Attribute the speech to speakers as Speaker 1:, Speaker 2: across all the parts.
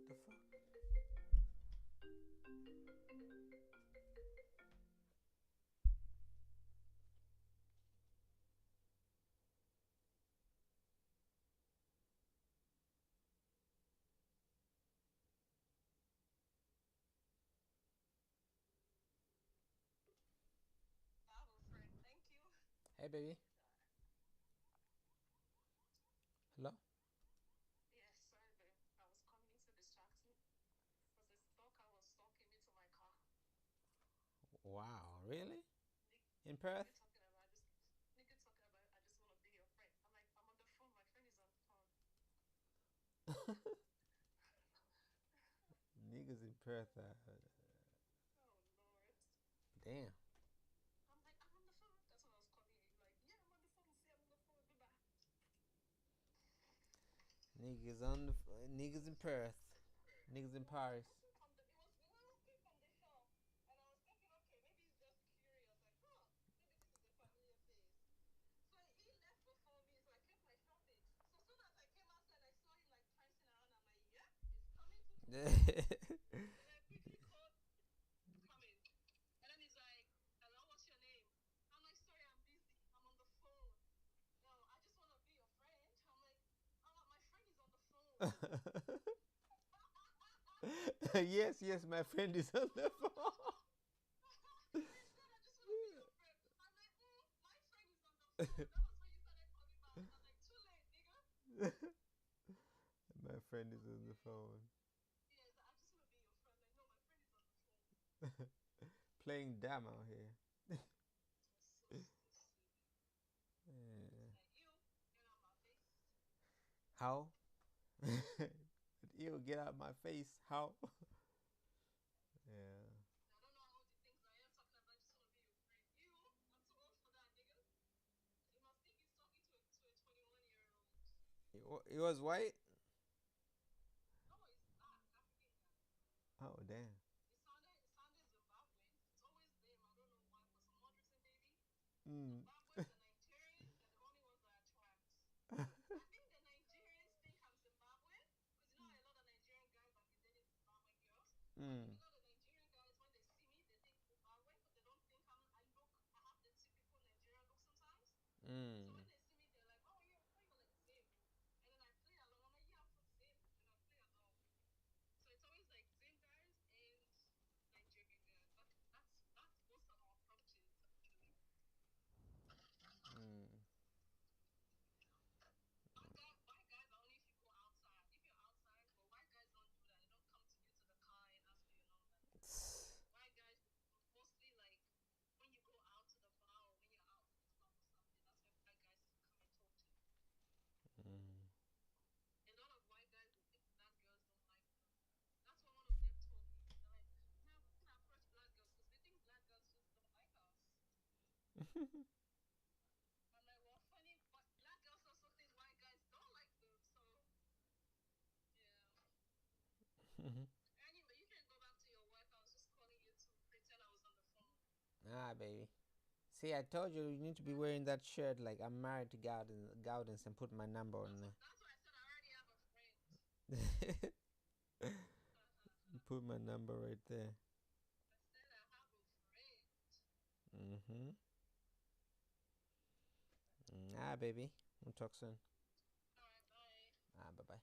Speaker 1: The fuck? Hey, baby. Hello? Wow, really? In Perth? Niggas in Perth. Damn. Niggas on the niggas in Perth. Niggas in Paris. Yes, yes, my friend is on the phone. My friend is on the phone. Playing damn out here. Yeah. How? Ew, get out my face. How? Yeah. It was white? Oh, damn. Mm. Mm. Mm. Mm. Mm. Ah, baby. See, I told you you need to be wearing that shirt like I'm married to Gowdens and put my number on there. Put my number right there. Mm-hmm. Ah, baby. We'll talk soon. Ah, bye bye.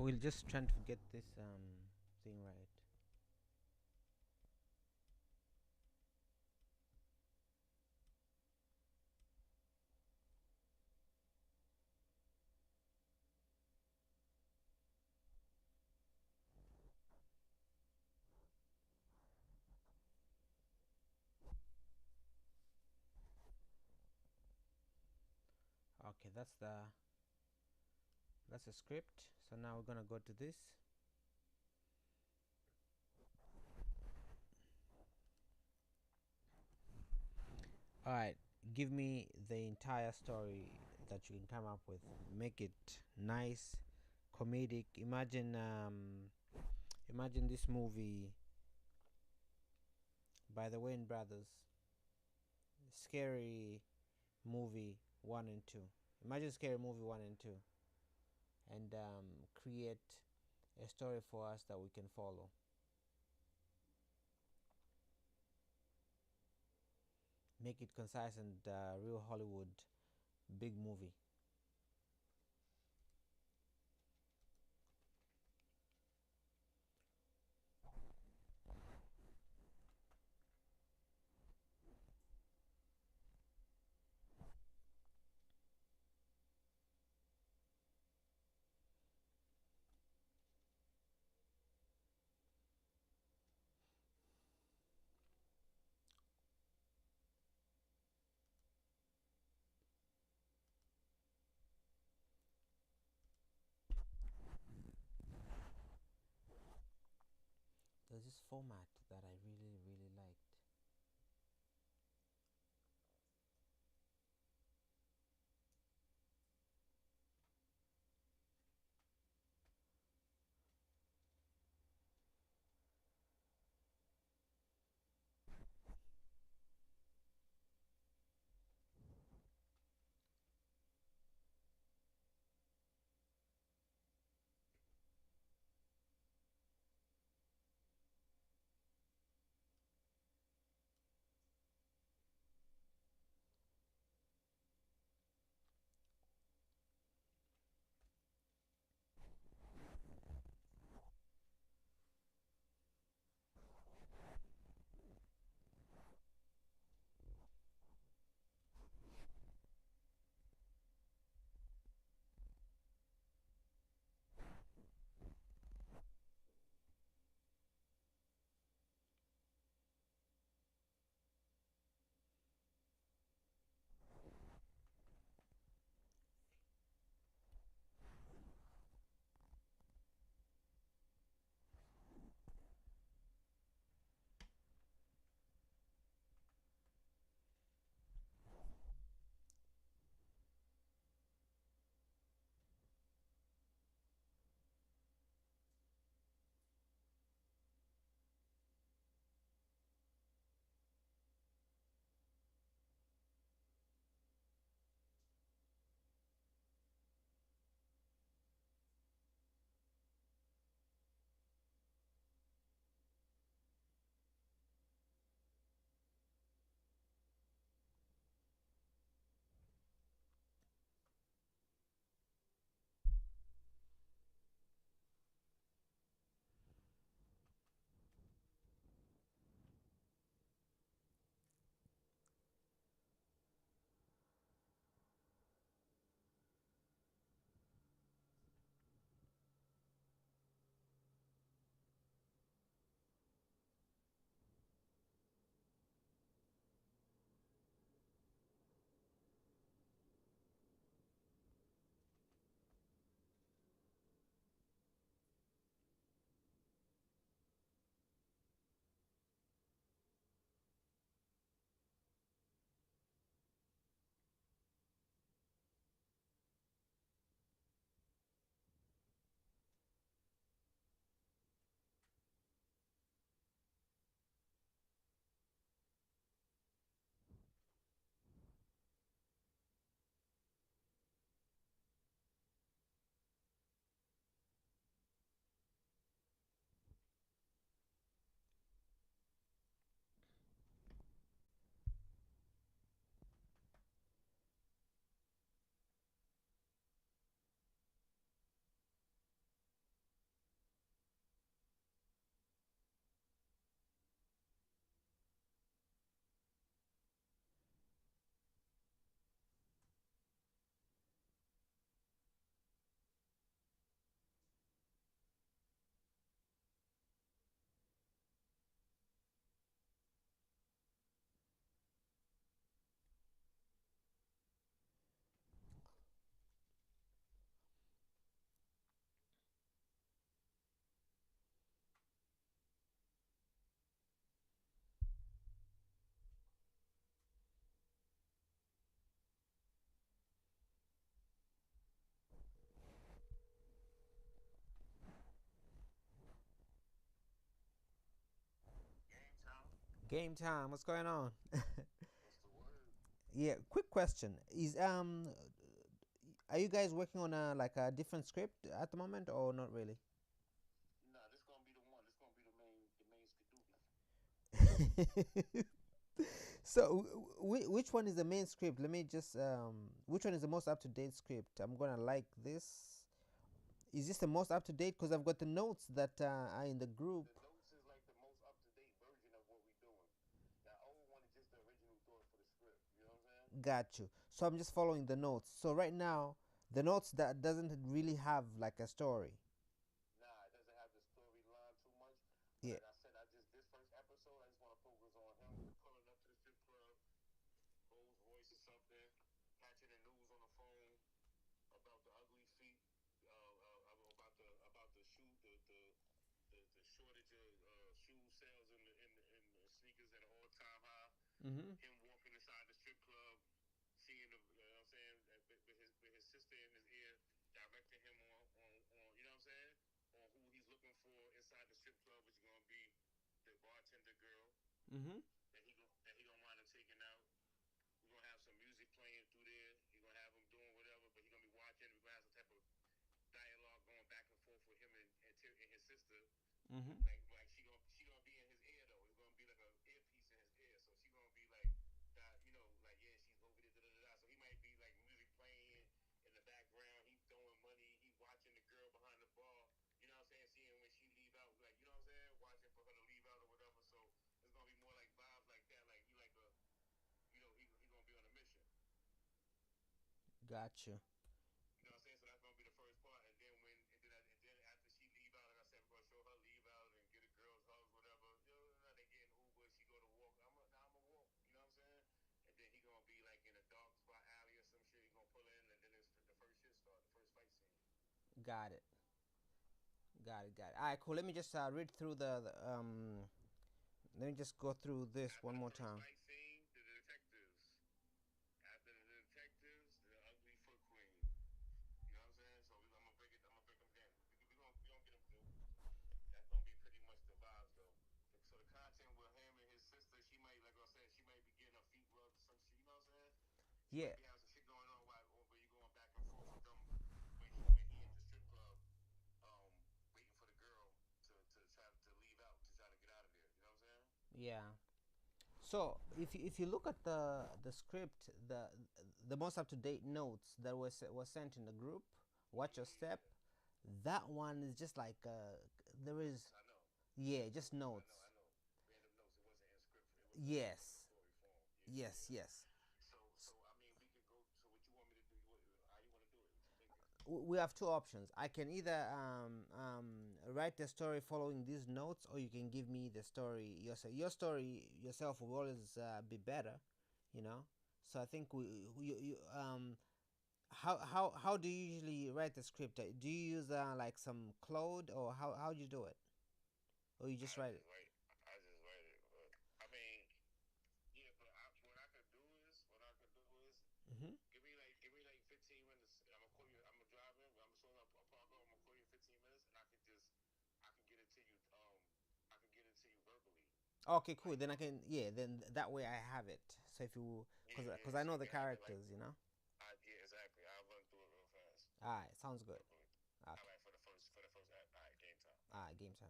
Speaker 1: We'll just try to get this thing right. Okay, that's the script. So now we're gonna go to this. All right, give me the entire story that you can come up with. Make it nice, comedic. Imagine this movie by the Wayne brothers, Scary Movie 1 and 2. Imagine Scary Movie 1 and 2, and create a story for us that we can follow. Make it concise and real Hollywood big movie. There's this format that I really, really liked. Game time. What's going on? Yeah. Quick question: Is are you guys working on a like a different script at the moment, or not really? So, which one is the main script? Let me just which one is the most up to date script? I'm gonna like this. Is this the most up to date? Because I've got the notes that are in the group. Got you. So I'm just following the notes. So right now, the notes that doesn't really have like a story. Yeah. Mm-hmm. Mm-hmm. Mm-hmm. Got you. Got it. Got it. Got it. All right. Cool. Let me just read through the. Let me just go through this one more time. Yeah. Yeah. So if you look at the script, the most up to date notes that was sent in the group, watch your step. That one is just like there is, yeah, just notes. Yes. Yes. Yes. We have two options. I can either write the story following these notes, or you can give me the story yourself. Your story yourself will always be better, you know. So I think how do you usually write the script? Do you use like some Claude, or how do you do it, or you just write it? Mm-hmm. Okay, cool. Then I can, yeah. Then that way I have it. So if you, cause I know the characters, you know. All right, sounds good. Okay. All right, game time.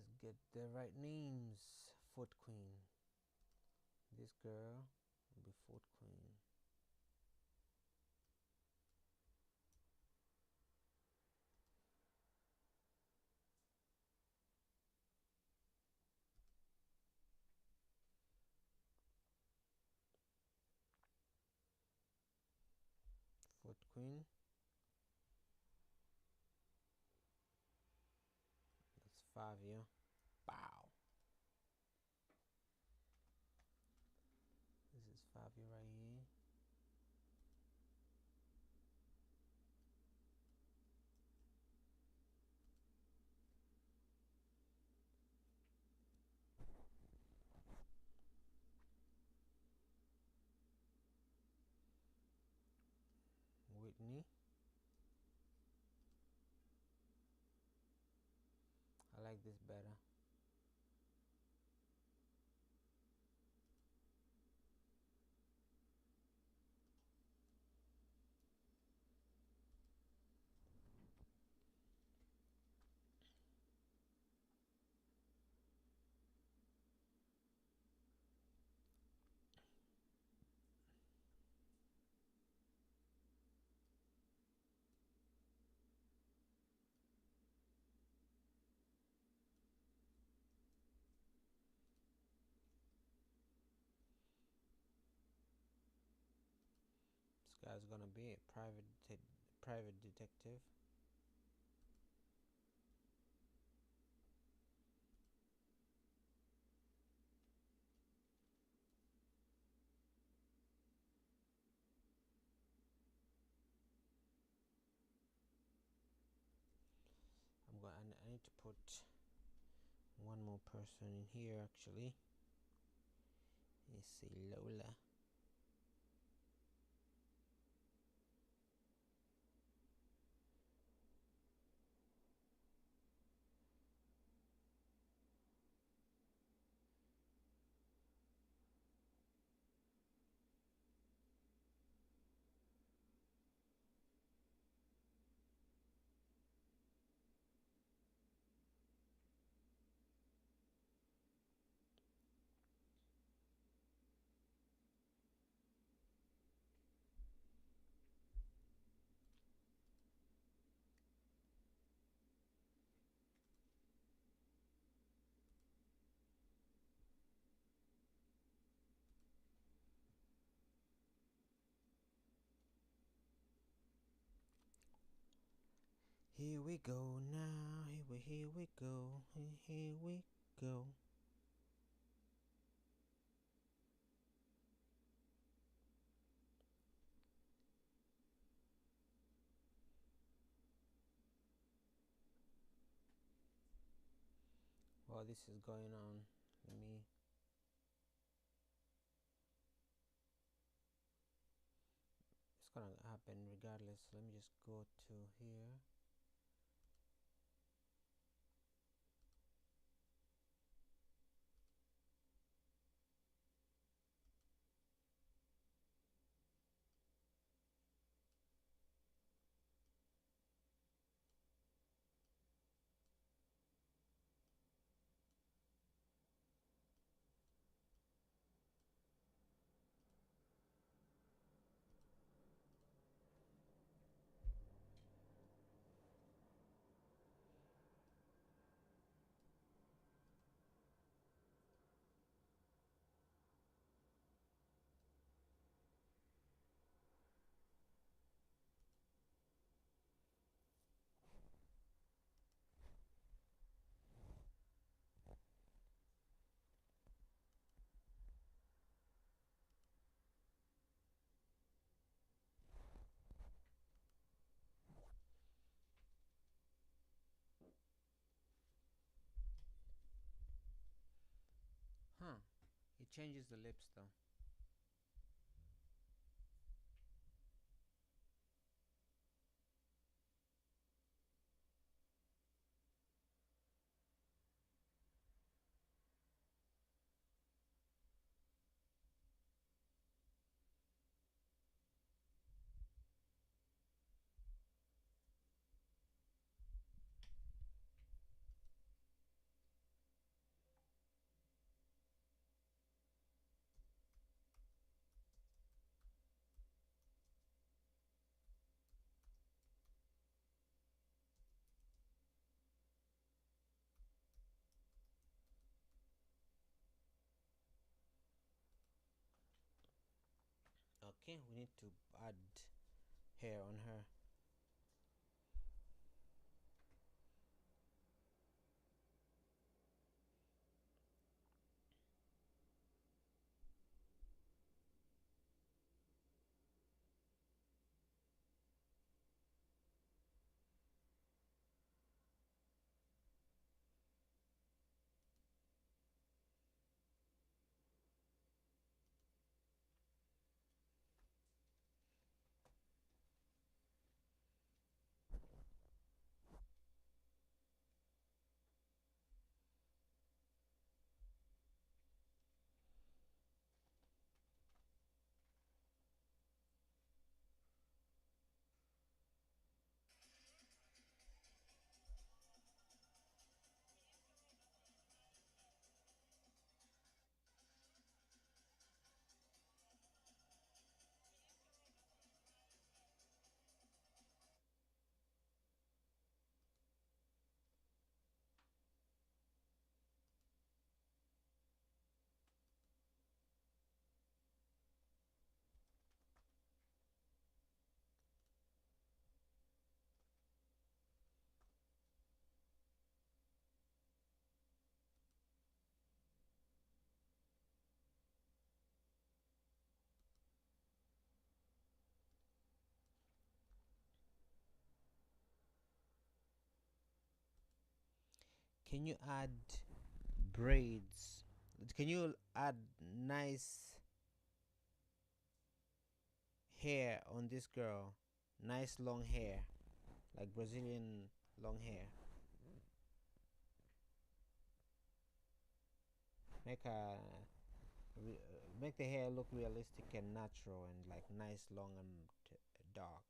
Speaker 1: Let's get the right names. Foot Queen. This girl will be Foot Queen. Foot Queen. That's Fabio. Bow. This is Fabio right here. Whitney. I like this better. This guy's gonna be a private detective. I need to put one more person in here actually. Let's see, Lola. Here we go now, here we go, here we go. While this is going on, it's gonna happen regardless. Let me just go to here. Huh, it changes the lips though. Okay, we need to add hair on her. Can you add braids? Can you add nice hair on this girl? Nice long hair, like Brazilian long hair. Make a make the hair look realistic and natural and like nice long and dark.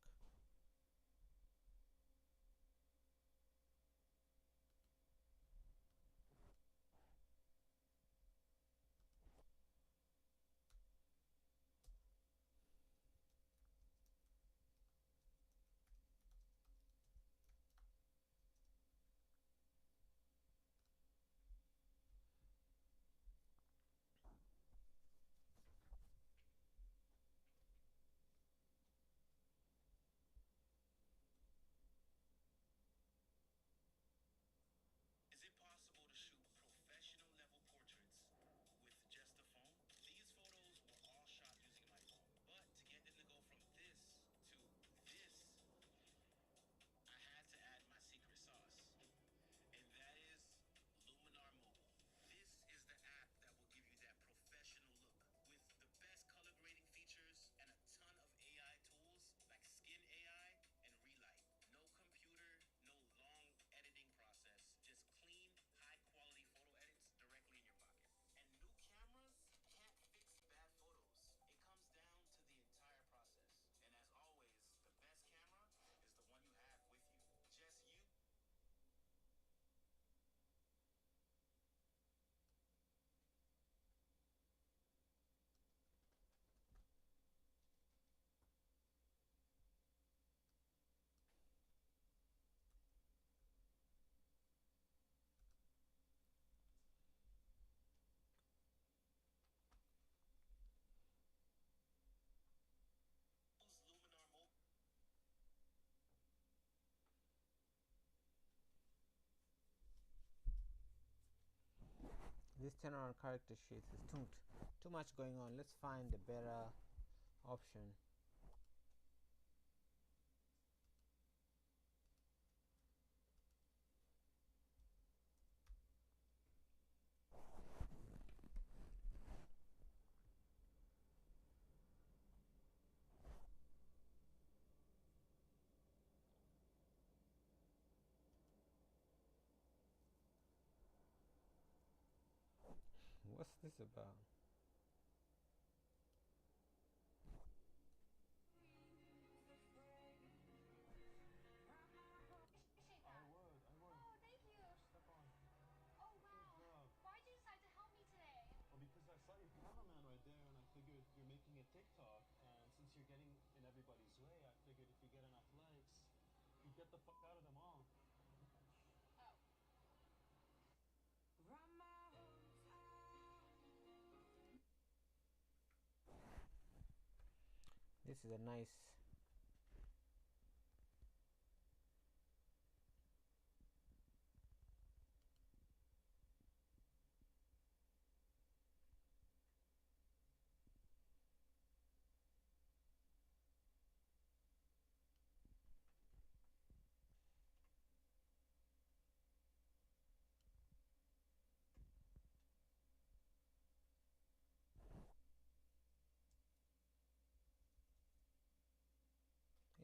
Speaker 1: This 10 on character sheet is too much going on. Let's find a better option. What's this about? this is a nice.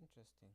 Speaker 1: Interesting.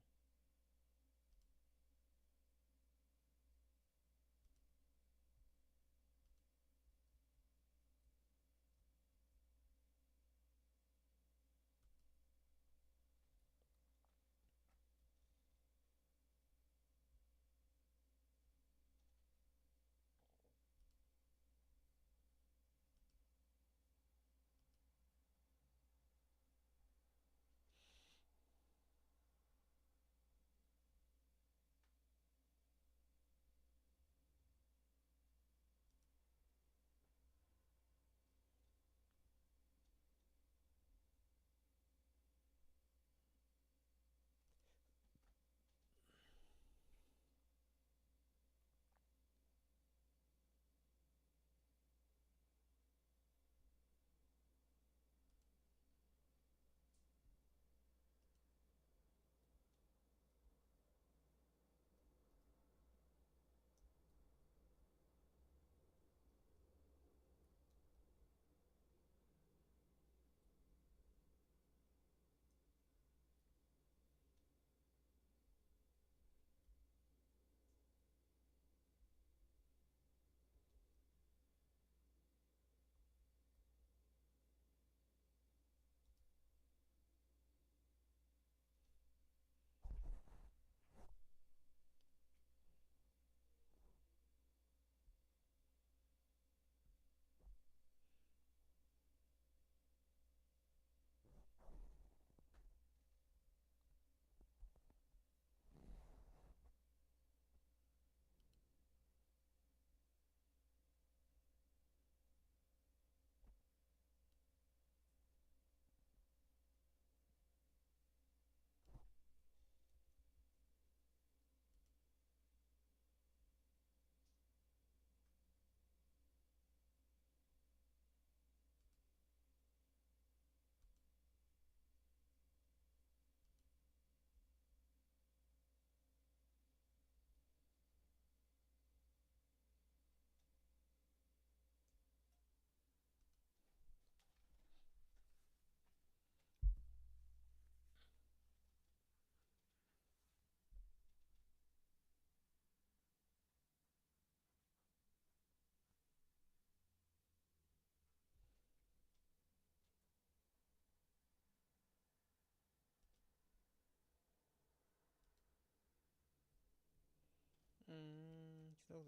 Speaker 1: She looks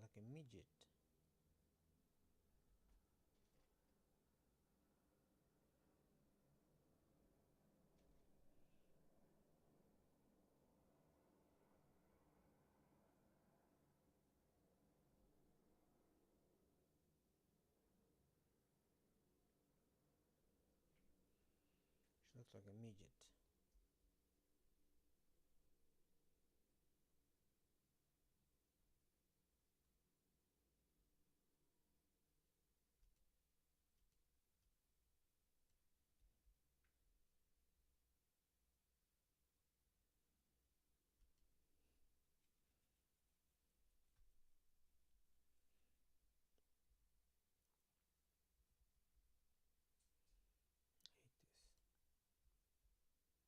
Speaker 1: like a midget. She looks like a midget. I hate this.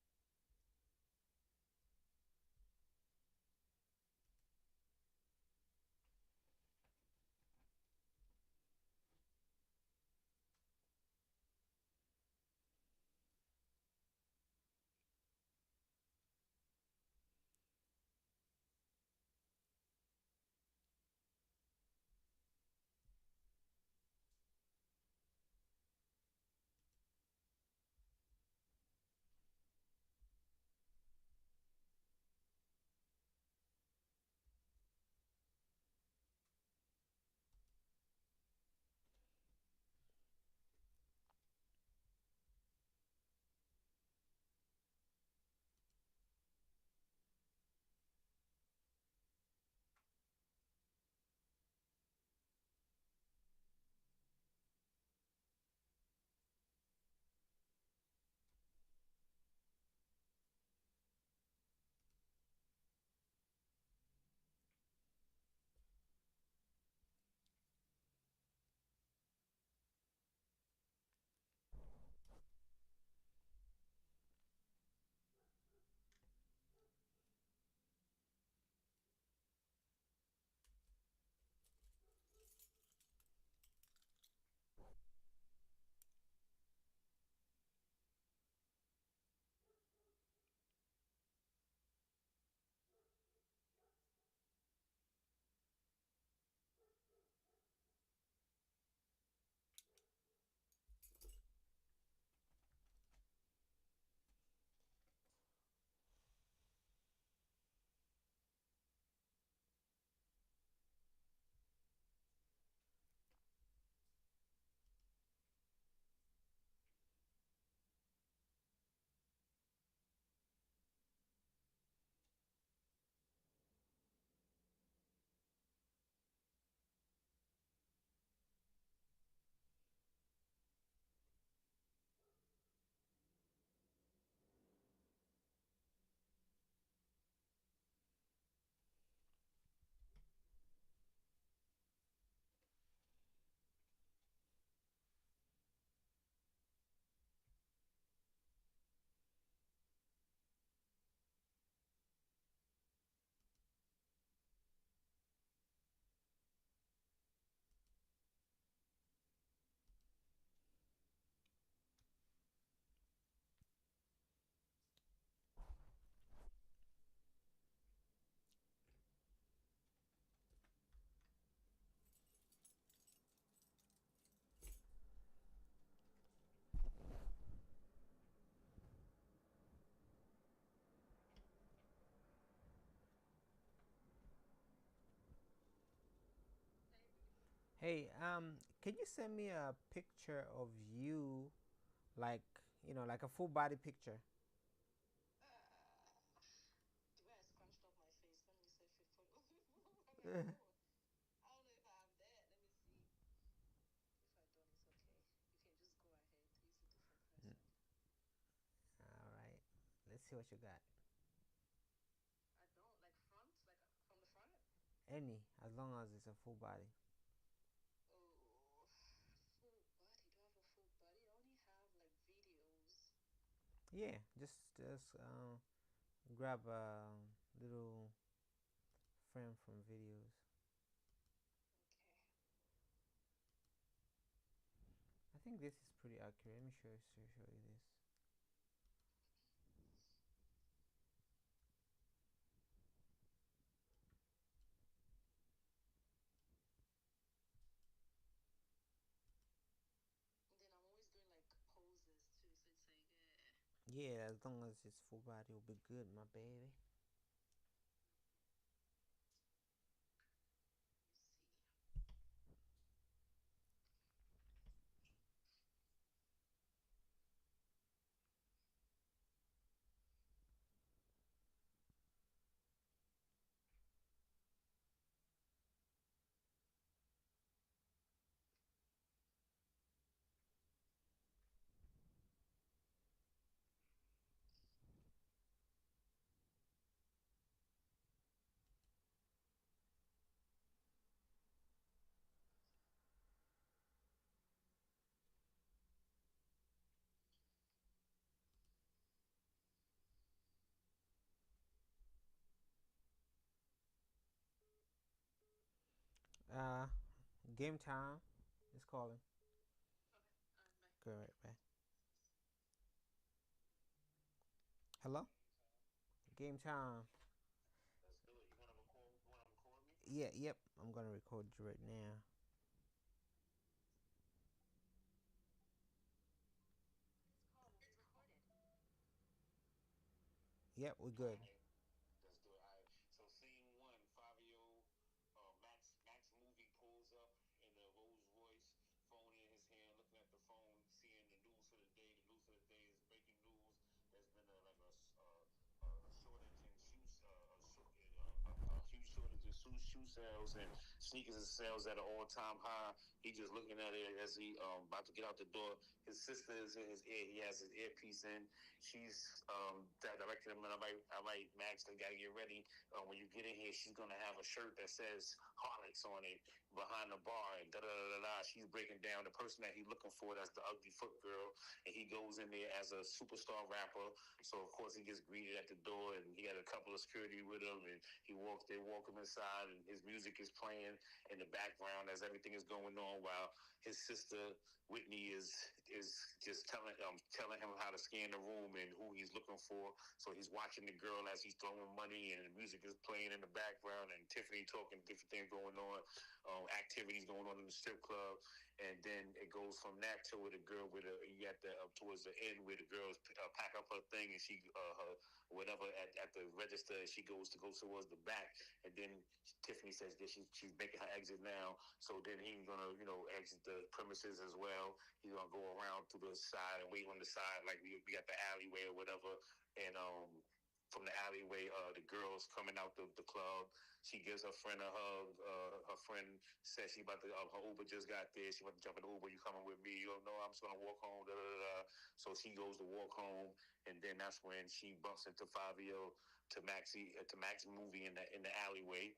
Speaker 1: Hey, can you send me a picture of you, like like a full body picture?
Speaker 2: The way I scrunched up my face. Let me see if it put. I'm like,
Speaker 1: All
Speaker 2: oh, I don't know if I have that. Let me see. If I don't, it's okay. You can just go ahead. Use a different person.
Speaker 1: right, let's see what you got.
Speaker 2: I don't like front, like from the front.
Speaker 1: Any, as long as it's a full body.
Speaker 2: Oh, full body. Do I have a full body? I only have like videos.
Speaker 1: Yeah, just grab a little frame from videos.
Speaker 2: Okay.
Speaker 1: I think this is pretty accurate. Let me show you this.
Speaker 2: And then I'm always doing like poses too. So it's like,
Speaker 1: Yeah, as long as it's full body, will be good, my baby.
Speaker 2: let me see.
Speaker 1: Uh, game time is calling.
Speaker 2: Okay. Bye.
Speaker 1: Go right back. Hello. Game time.
Speaker 2: Let's do it. You wanna record? You wanna record me?
Speaker 1: Yeah, yep. I'm gonna record you right now.
Speaker 2: This call will be recorded.
Speaker 1: Yep, we're good.
Speaker 2: Alright, let's do it. Alright. So scene one, Fabio, Max movie pulls up in the Rolls Royce, phone in his hand, looking at the phone, seeing the news for the day. The news for the day is breaking news. There's been a shortage in shoes, a huge shortage in shoe sales, and sneakers and sales at an all-time high. He just looking at it as he about to get out the door. His sister is in his ear. He has his earpiece in. She's directing him, and all right, Max, they gotta get ready. When you get in here, she's gonna have a shirt that says Harlots on it behind the bar, and da da da da. She's breaking down the person that he's looking for. That's the ugly foot girl, and he goes in there as a superstar rapper. So of course he gets greeted at the door, and he had a couple of security with him, and they walk him inside, and his music is playing in the background as everything is going on, while his sister Whitney is just telling him how to scan the room and who he's looking for. So he's watching the girl as he's throwing money, and the music is playing in the background, and Tiffany talking, different things going on, activities going on in the strip club, and then it goes from that to where the girl with a you got the towards the end where the girls pack up her thing, and she her whatever at the register, she goes to go towards the back, and then Tiffany says that she's making her exit now. So then he's gonna exit the premises as well. He's gonna go around to the side and wait on the side like we got the alleyway or whatever, and from the alleyway, the girls coming out the club. She gives her friend a hug. Her friend says she about to, her Uber just got there. She about to jump in the Uber. You coming with me? You don't know. I'm just gonna walk home. Da, da, da, da. So she goes to walk home, and then that's when she bumps into Fabio to Max movie in the alleyway.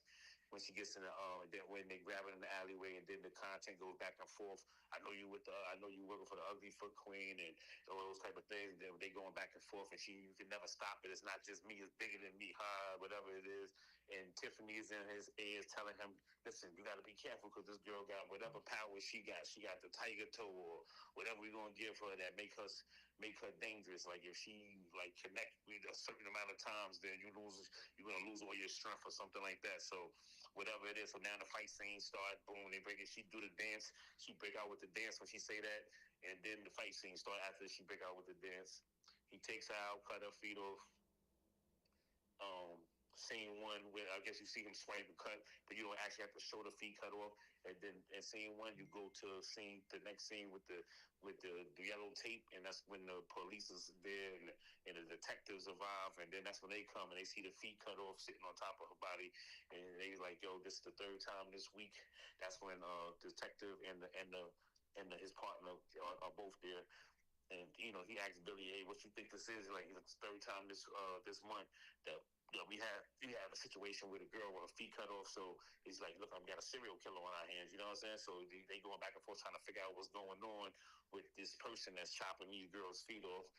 Speaker 2: When she gets in the then when they grab it in the alleyway, and then the content goes back and forth. I know you working for the ugly foot queen, and all those type of things. They going back and forth, and you can never stop it. It's not just me, it's bigger than me, whatever it is. And Tiffany's in his ears telling him, listen, you got to be careful because this girl got whatever power she got. She got the tiger toe or whatever we're going to give her that make her dangerous. Like if she like connect with a certain amount of times, then you're going to lose all your strength or something like that. So whatever it is. So now the fight scene start, boom, they break it. She do the dance. She break out with the dance when she say that. And then the fight scene start after she break out with the dance. He takes her out, cut her feet off, scene one where I guess you see him swipe and cut, but you don't actually have to show the feet cut off. And then in scene one, you go to the next scene with the yellow tape, and that's when the police is there and the detectives arrive, and then that's when they come and they see the feet cut off sitting on top of her body, and they like, yo, this is the third time this week. That's when the detective and his partner are both there. And he asked Billy, "Hey, what you think this is?" Like, it's the third time this month that we have a situation with a girl with her feet cut off. So he's like, "Look, I've got a serial killer on our hands." You know what I'm saying? So they going back and forth trying to figure out what's going on with this person that's chopping these girls' feet off.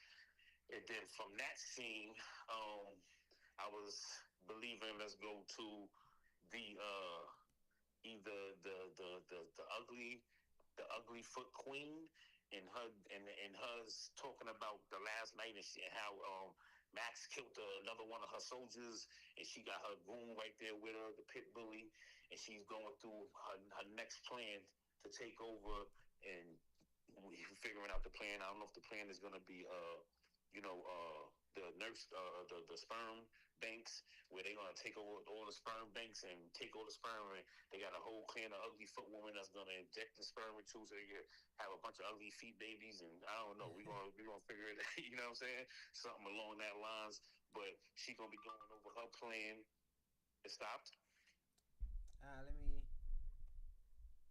Speaker 2: And then from that scene, I was believing let's go to the either the ugly foot queen and her's talking about the last night and how Max killed another one of her soldiers, and she got her goon right there with her, the pit bully, and she's going through her next plan to take over, and we figuring out the plan. I don't know if the plan is going to be the nurse, the sperm banks, where they're gonna take over all the sperm banks and take all the sperm. And they got a whole clan of ugly foot women that's gonna inject the sperm into, so they can have a bunch of ugly feet babies. And I don't know, we gonna figure it out. You know what I'm saying? Something along that lines. But she gonna be going over her plan. It stopped.
Speaker 1: Let me.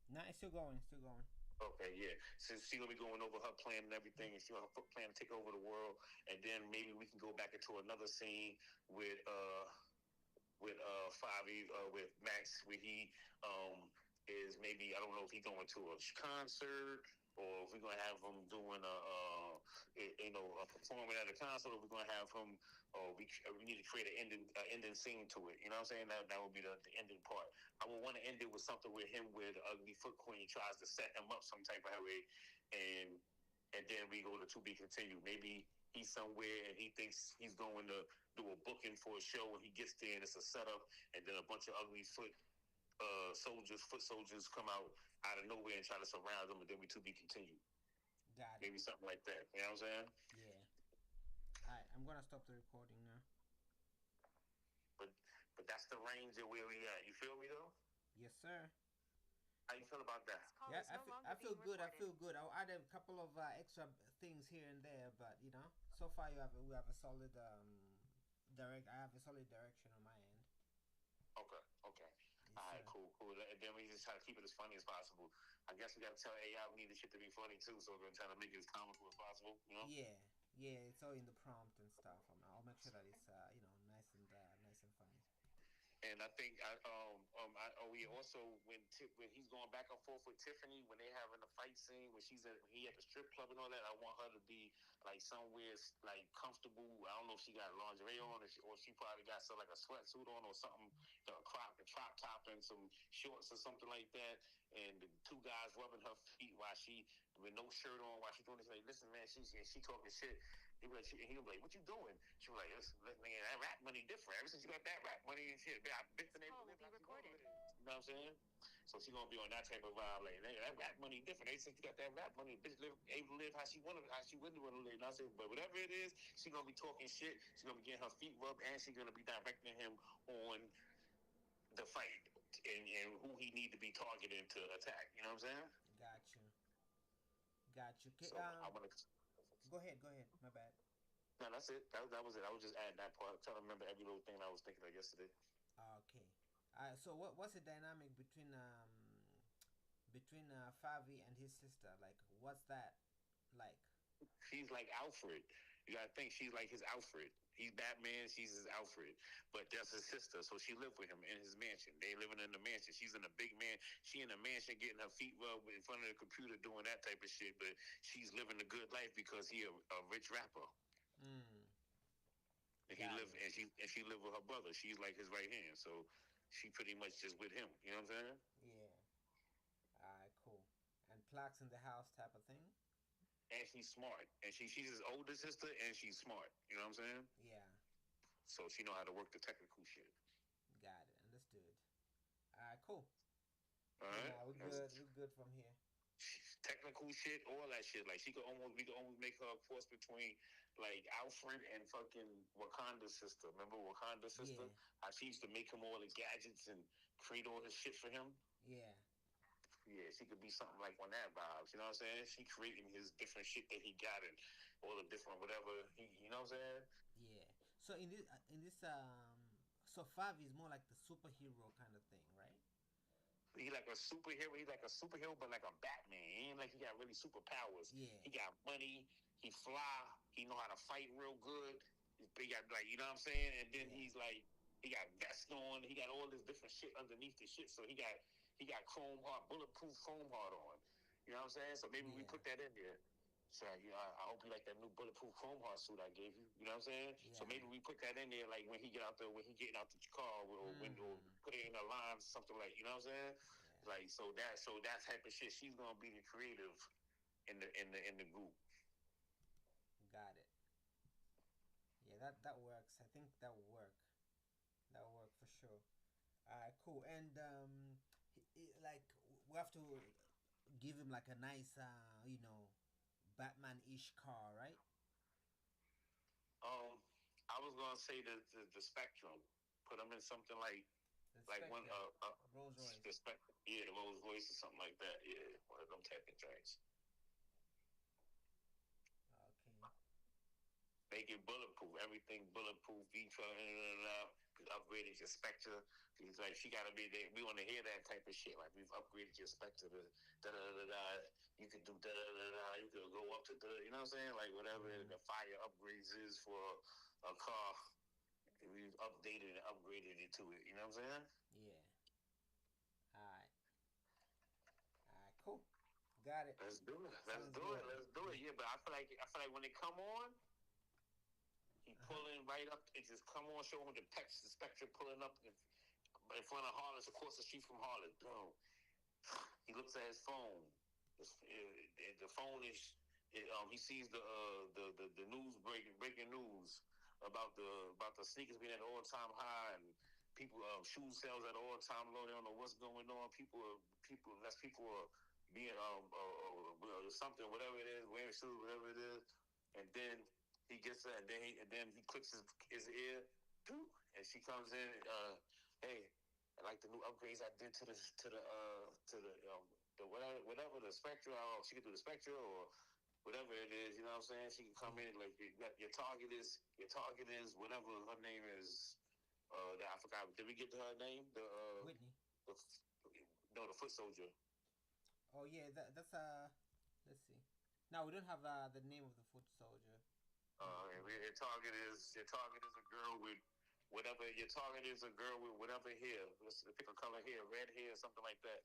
Speaker 1: Nah, it's still going. Still going.
Speaker 2: Okay, yeah. Since she gonna be going over her plan and everything, and she gonna plan to take over the world, and then maybe we can go back into another scene with Favi with Max, where he is maybe, I don't know if he's going to a concert or if we're gonna have him doing a performing at a concert, or we're gonna have him. Or we need to create an ending scene to it. You know what I'm saying? That would be the ending part. I would want to end it with something with him where the ugly foot queen tries to set him up some type of way, and then we go to be continued. Maybe he's somewhere and he thinks he's going to do a booking for a show, and he gets there and it's a setup, and then a bunch of ugly foot soldiers come out of nowhere and try to surround them, and then we to be continued.
Speaker 1: Got it.
Speaker 2: Maybe something like that. You know what I'm saying?
Speaker 1: Yeah. Alright, I'm gonna stop the recording now.
Speaker 2: But that's the range of where we at. You feel me though?
Speaker 1: Yes, sir.
Speaker 2: How you feel about that?
Speaker 1: Yeah, I feel good. I feel good. I'll add a couple of extra things here and there, but so far we have a solid I have a solid direction on my end.
Speaker 2: Okay.
Speaker 1: Yes,
Speaker 2: All right,
Speaker 1: sir.
Speaker 2: cool. And then we just try to keep it as funny as possible. I guess we got to tell AI we need this shit to be funny too, so we're gonna try to make it as comical as possible. You know?
Speaker 1: Yeah, yeah. It's all in the prompt and stuff. I'll make sure that it's nice and funny.
Speaker 2: And I think we also when he's going back and forth with Tiffany when they having a fight scene when he at the strip club and all that. I want her to be like somewhere like comfortable. I don't know if she got lingerie on or she probably got like a sweatsuit on or something, the crop top and some shorts or something like that. And the two guys rubbing her feet while she with no shirt on while she doing this. Like, listen, man, she talking shit. He'll be like, "What you doing?" She was like, "Man, that rap money different. Ever since you got that rap money and shit, I've been able to live like you know what I'm saying?" So she gonna be on that type of vibe, like that rap money different. Ever since you got that rap money, bitch able to live how she really want to live. And I said, but whatever it is, she gonna be talking shit. She gonna be getting her feet rubbed, and she gonna be directing him on the fight and who he need to be targeting to attack. You know what I'm saying?
Speaker 1: Got you.
Speaker 2: So I want to.
Speaker 1: Go ahead. My bad.
Speaker 2: No, that's it. That was it. I was just adding that part. I'm trying to remember every little thing I was thinking of yesterday.
Speaker 1: Okay. So what's the dynamic between Favi and his sister? Like, what's that like?
Speaker 2: She's like Alfred. You gotta think she's like his Alfred. He's Batman. She's his Alfred. But that's his sister. So she lived with him in his mansion. They living in the mansion. She's in a big man. She in the mansion getting her feet rubbed in front of the computer doing that type of shit. But she's living a good life because he a rich rapper.
Speaker 1: Mm.
Speaker 2: And she lived with her brother. She's like his right hand. So she pretty much just with him. You know what I'm saying?
Speaker 1: Yeah. Alright, cool. And plaques in the house type of thing.
Speaker 2: And she's smart. And she's his older sister, and she's smart. You know what I'm saying?
Speaker 1: Yeah.
Speaker 2: So she know how to work the technical shit.
Speaker 1: Got it. Understood. Alright, cool.
Speaker 2: All right.
Speaker 1: Nah, we're good from here.
Speaker 2: Technical shit, all that shit. Like we could almost make her a cross between like Alfred and fucking Wakanda's sister. Remember Wakanda's sister?
Speaker 1: Yeah.
Speaker 2: How she used to make him all the gadgets and create all his shit for him.
Speaker 1: Yeah.
Speaker 2: Yeah, she could be something like on that vibes. You know what I'm saying? She creating his different shit that he got and all the different whatever he. You know what I'm saying?
Speaker 1: Yeah. So in this so five is more like the superhero kind of thing, right?
Speaker 2: He like a superhero. He's like a superhero, but like a Batman. He ain't like he got really superpowers.
Speaker 1: Yeah.
Speaker 2: He got money. He fly. He know how to fight real good. He got like you know what I'm saying. And then
Speaker 1: Yeah.
Speaker 2: he's like he got vest on. He got all this different shit underneath the shit. So he got chrome heart, bulletproof chrome heart on. You know what I'm saying? So maybe we
Speaker 1: Yeah.
Speaker 2: put that in there. So I hope you like that new bulletproof chrome heart suit I gave you. You know what I'm saying? So
Speaker 1: Yeah.
Speaker 2: maybe we put that in there, like when he get out there, when he getting out the car, or when or put it in a line, something like you know what I'm saying?
Speaker 1: Yeah.
Speaker 2: Like so that type of shit. She's gonna be the creative in the group.
Speaker 1: Got it. Yeah, that works. I think that will work. That will work for sure. Cool. And like we have to give him like a nice, Batman-ish car, right?
Speaker 2: Um, I was gonna say the spectrum. Put them in something
Speaker 1: The
Speaker 2: like one
Speaker 1: Spectre, Rolls Royce.
Speaker 2: the spectrum. Yeah, the Rolls Royce or something like that. Yeah, one of them type of joints.
Speaker 1: Okay.
Speaker 2: Make it bulletproof. Everything bulletproof. V12. Upgraded your Spectre. He's like, she got to be there. We want to hear that type of shit. Like, we've upgraded your Spectre to da da da da. You could do da da da da. You could go up to da. You know what I'm saying? Like, whatever the fire upgrades is for a car, we've updated and upgraded it to it. You know what I'm saying?
Speaker 1: Yeah. All right. All right. Cool. Got it.
Speaker 2: Let's do it. Let's
Speaker 1: Sounds
Speaker 2: do
Speaker 1: good.
Speaker 2: it. Let's do it. Yeah, but I feel like when they come on, he pulling right up. It just come on, show him the Spectre pulling up in front of Harlem, across the street from Harlem. Boom. He looks at his phone. The phone is. He sees the news breaking news about the sneakers being at an all time high and people shoe sales at an all time low. They don't know what's going on. Less people are being something, whatever it is, wearing shoes, whatever it is, and then he gets that, and then he clicks his ear, and she comes in. Hey, I like the new upgrades I did to the whatever the Spectre. She could do the Spectre or whatever it is. You know what I'm saying? She can come in like your target is whatever her name is. I forgot. Did we get to her name?
Speaker 1: Whitney.
Speaker 2: The no, the foot soldier.
Speaker 1: Oh yeah, that's let's see. Now we don't have the name of the foot soldier.
Speaker 2: Your target is a girl with whatever. Your target is a girl with whatever hair. Let's pick a color hair, red hair, something like that.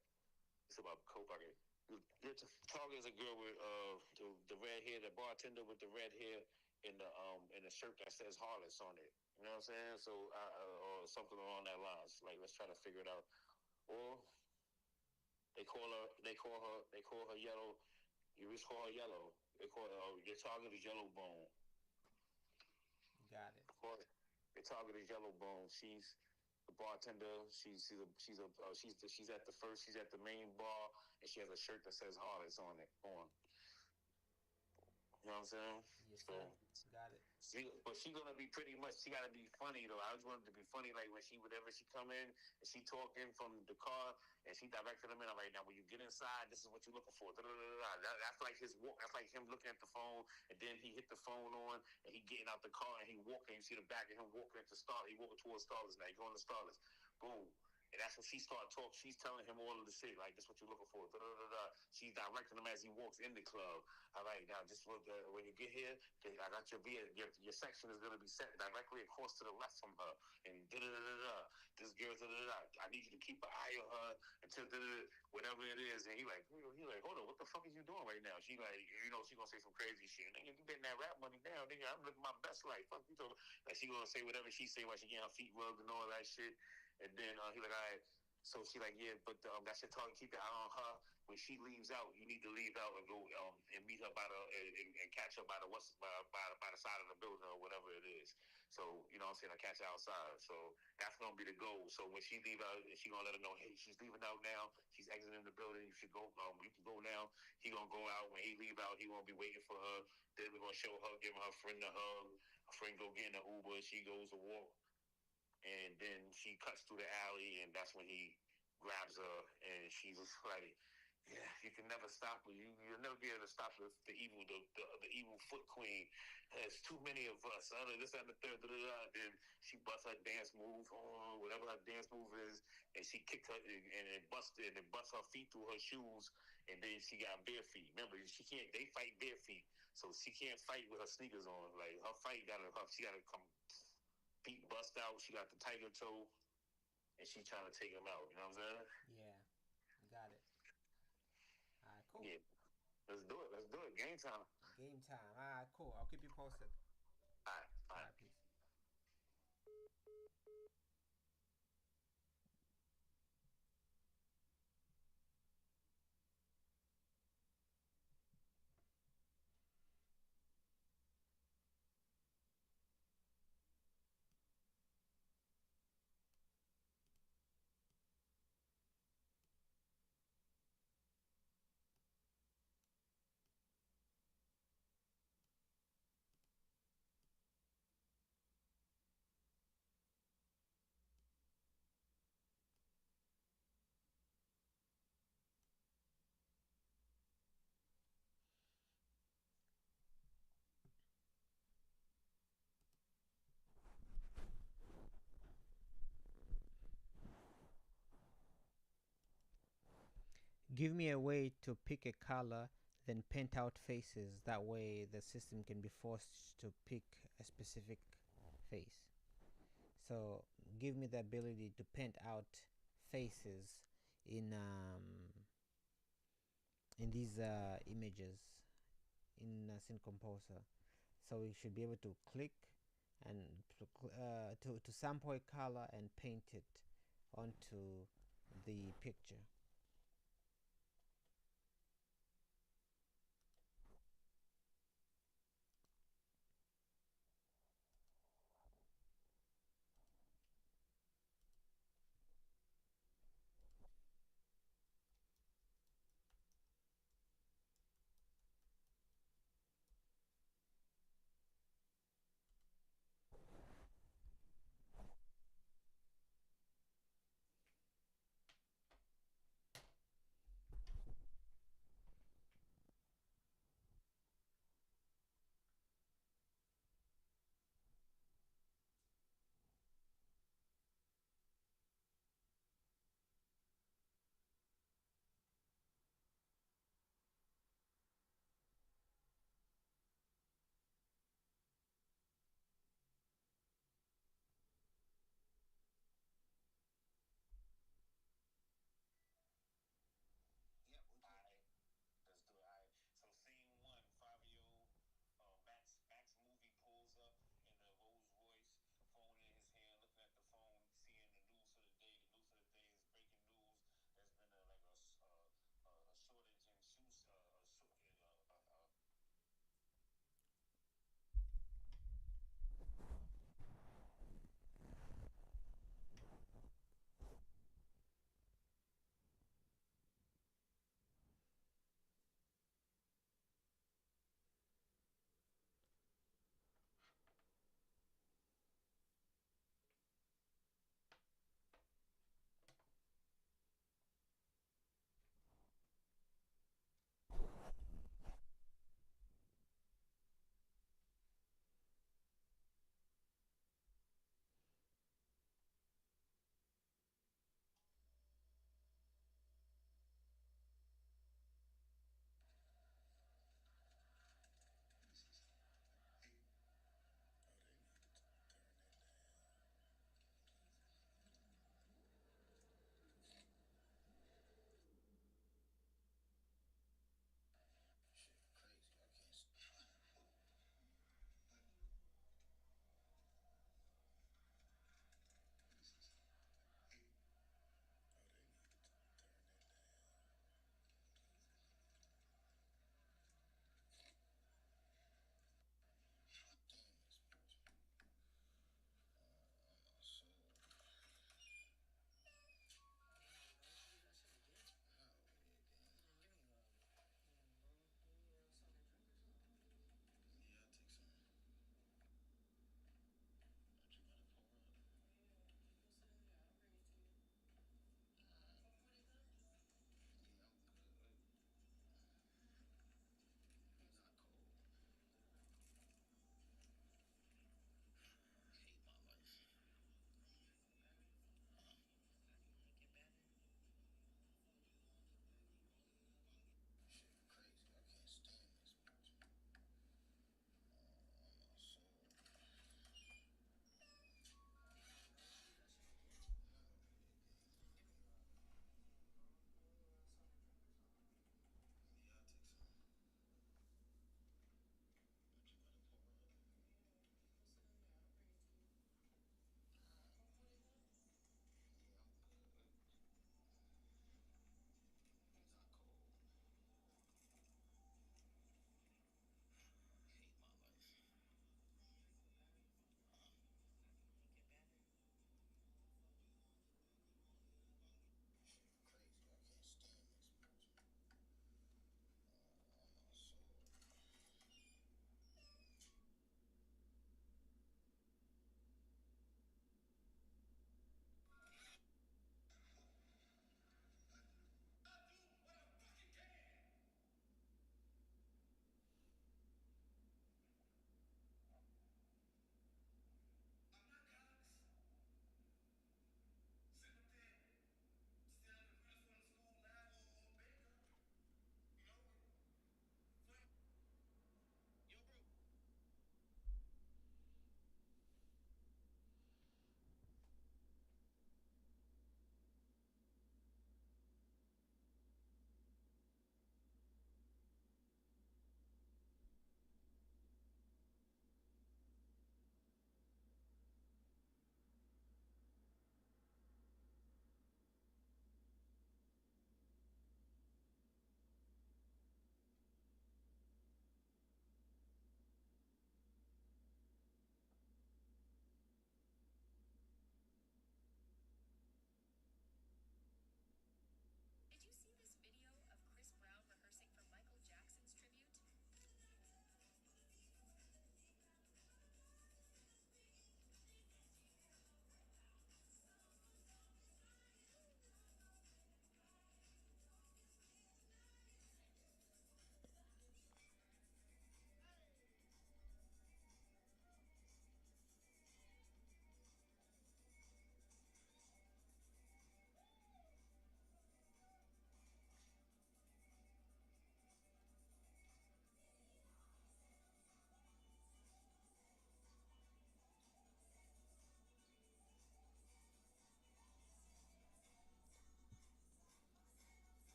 Speaker 2: It's about coke pocket. Your target is a girl with the red hair, the bartender with the red hair in the shirt that says Harlots on it. You know what I'm saying? So or something along that lines. Like let's try to figure it out. Or they call her yellow. You just call her yellow. They call her, your target is yellow bone.
Speaker 1: Got it.
Speaker 2: The target is Yellow Bone. She's the bartender. She's at the first. She's at the main bar, and she has a shirt that says Harlots on it. You know what I'm saying?
Speaker 1: Yes,
Speaker 2: So,
Speaker 1: sir. Got it.
Speaker 2: but she gonna be pretty much. She gotta be funny though. I just wanted to be funny, like whenever she come in and she talking from the car and she directing them in. I'm like, now when you get inside, this is what you're looking for. That's like his walk. That's like him looking at the phone, and then he hit the phone on, and he getting out the car, and he walking. You see the back of him walking into Starlet. He walking towards Starlets now. He going to Starlets. Boom. And that's when she started talking. She's telling him all of the shit, like, this is what you're looking for. She's directing him as he walks in the club. All right, now, just when you get here, I got your section is going to be set directly across to the left from her. And this girl, I need you to keep an eye on her until whatever it is. And he like, hold on, what the fuck is you doing right now? She like, she going to say some crazy shit. Nigga, you getting that rap money now, nigga. I'm living my best life. Fuck you talking. Like, she going to say whatever she say while she getting her feet rubbed and all that shit. And then he like, all right. So she like, yeah, but that's your target. Keep your eye on her. When she leaves out, you need to leave out and go and meet her and catch her by the side of the building or whatever it is. So you know what I'm saying? I catch her outside. So that's gonna be the goal. So when she leave out, she gonna let her know, hey, she's leaving out now. She's exiting the building. You should go. You can go now. He gonna go out. When he leave out, he gonna be waiting for her. Then we're gonna show her, giving her friend a hug. Her friend go get in the Uber. She goes to walk, and then she cuts through the alley, and that's when he grabs her, and she's just like, "Yeah, you can never stop her. You'll never be able to stop the evil, the evil Foot Queen. There's too many of us. This and the third." Da, da, da. Then she busts her dance move, whatever her dance move is, and she kicked her, and it busts her feet through her shoes, and then she got bare feet. Remember, she can't. They fight bare feet, so she can't fight with her sneakers on. Like her fight she gotta come feet bust out. She got the tiger toe, and she trying to take him out. You know what I'm saying?
Speaker 1: Yeah, got it. All right, cool.
Speaker 2: Yeah. Let's do it. Let's do it. Game time.
Speaker 1: Game time. All right, cool. I'll keep you posted.
Speaker 2: All right. All
Speaker 1: All
Speaker 2: right.
Speaker 1: right, peace. Give me a way to pick a color, then paint out faces. That way, the system can be forced to pick a specific face. So, give me the ability to paint out faces in these images in Scene Composer. So we should be able to click and to sample a color and paint it onto the picture.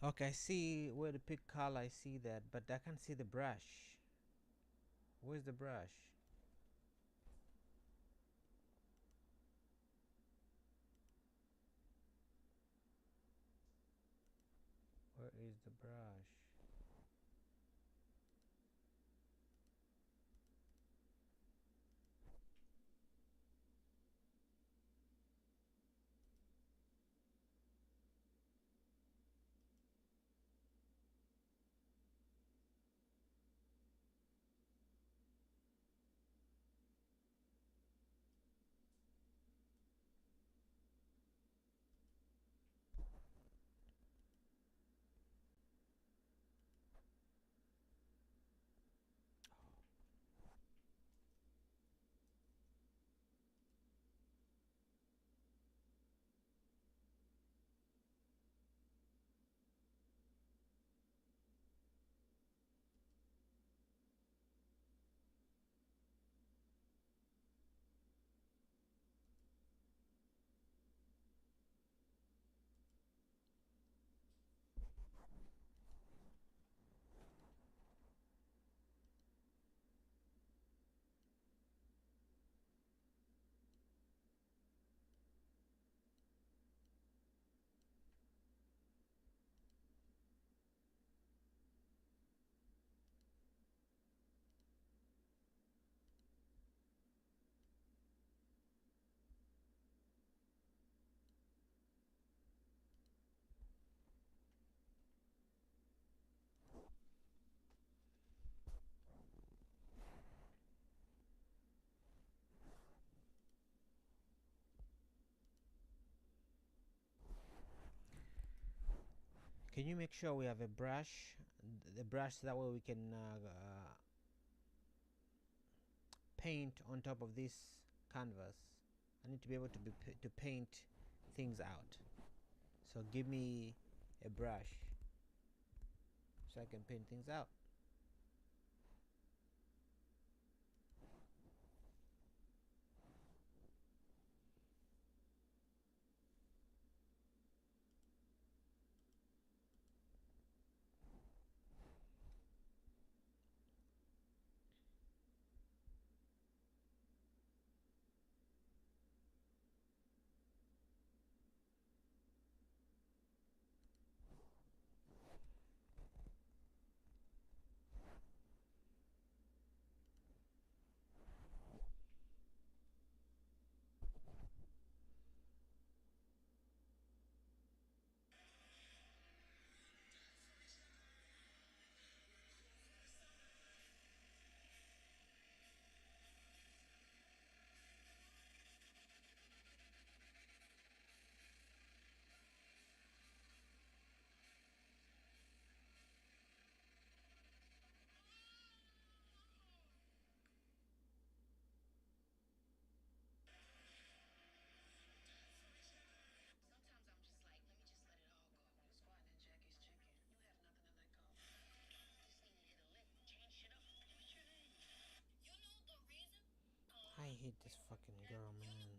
Speaker 1: Okay, I see where to pick color. I see that, but I can't see the brush. Where's the brush? Where is the brush? Can you make sure we have a brush? The brush, so that way we can paint on top of this canvas. I need to be able to paint things out. So give me a brush so I can paint things out. I hate this fucking girl, man.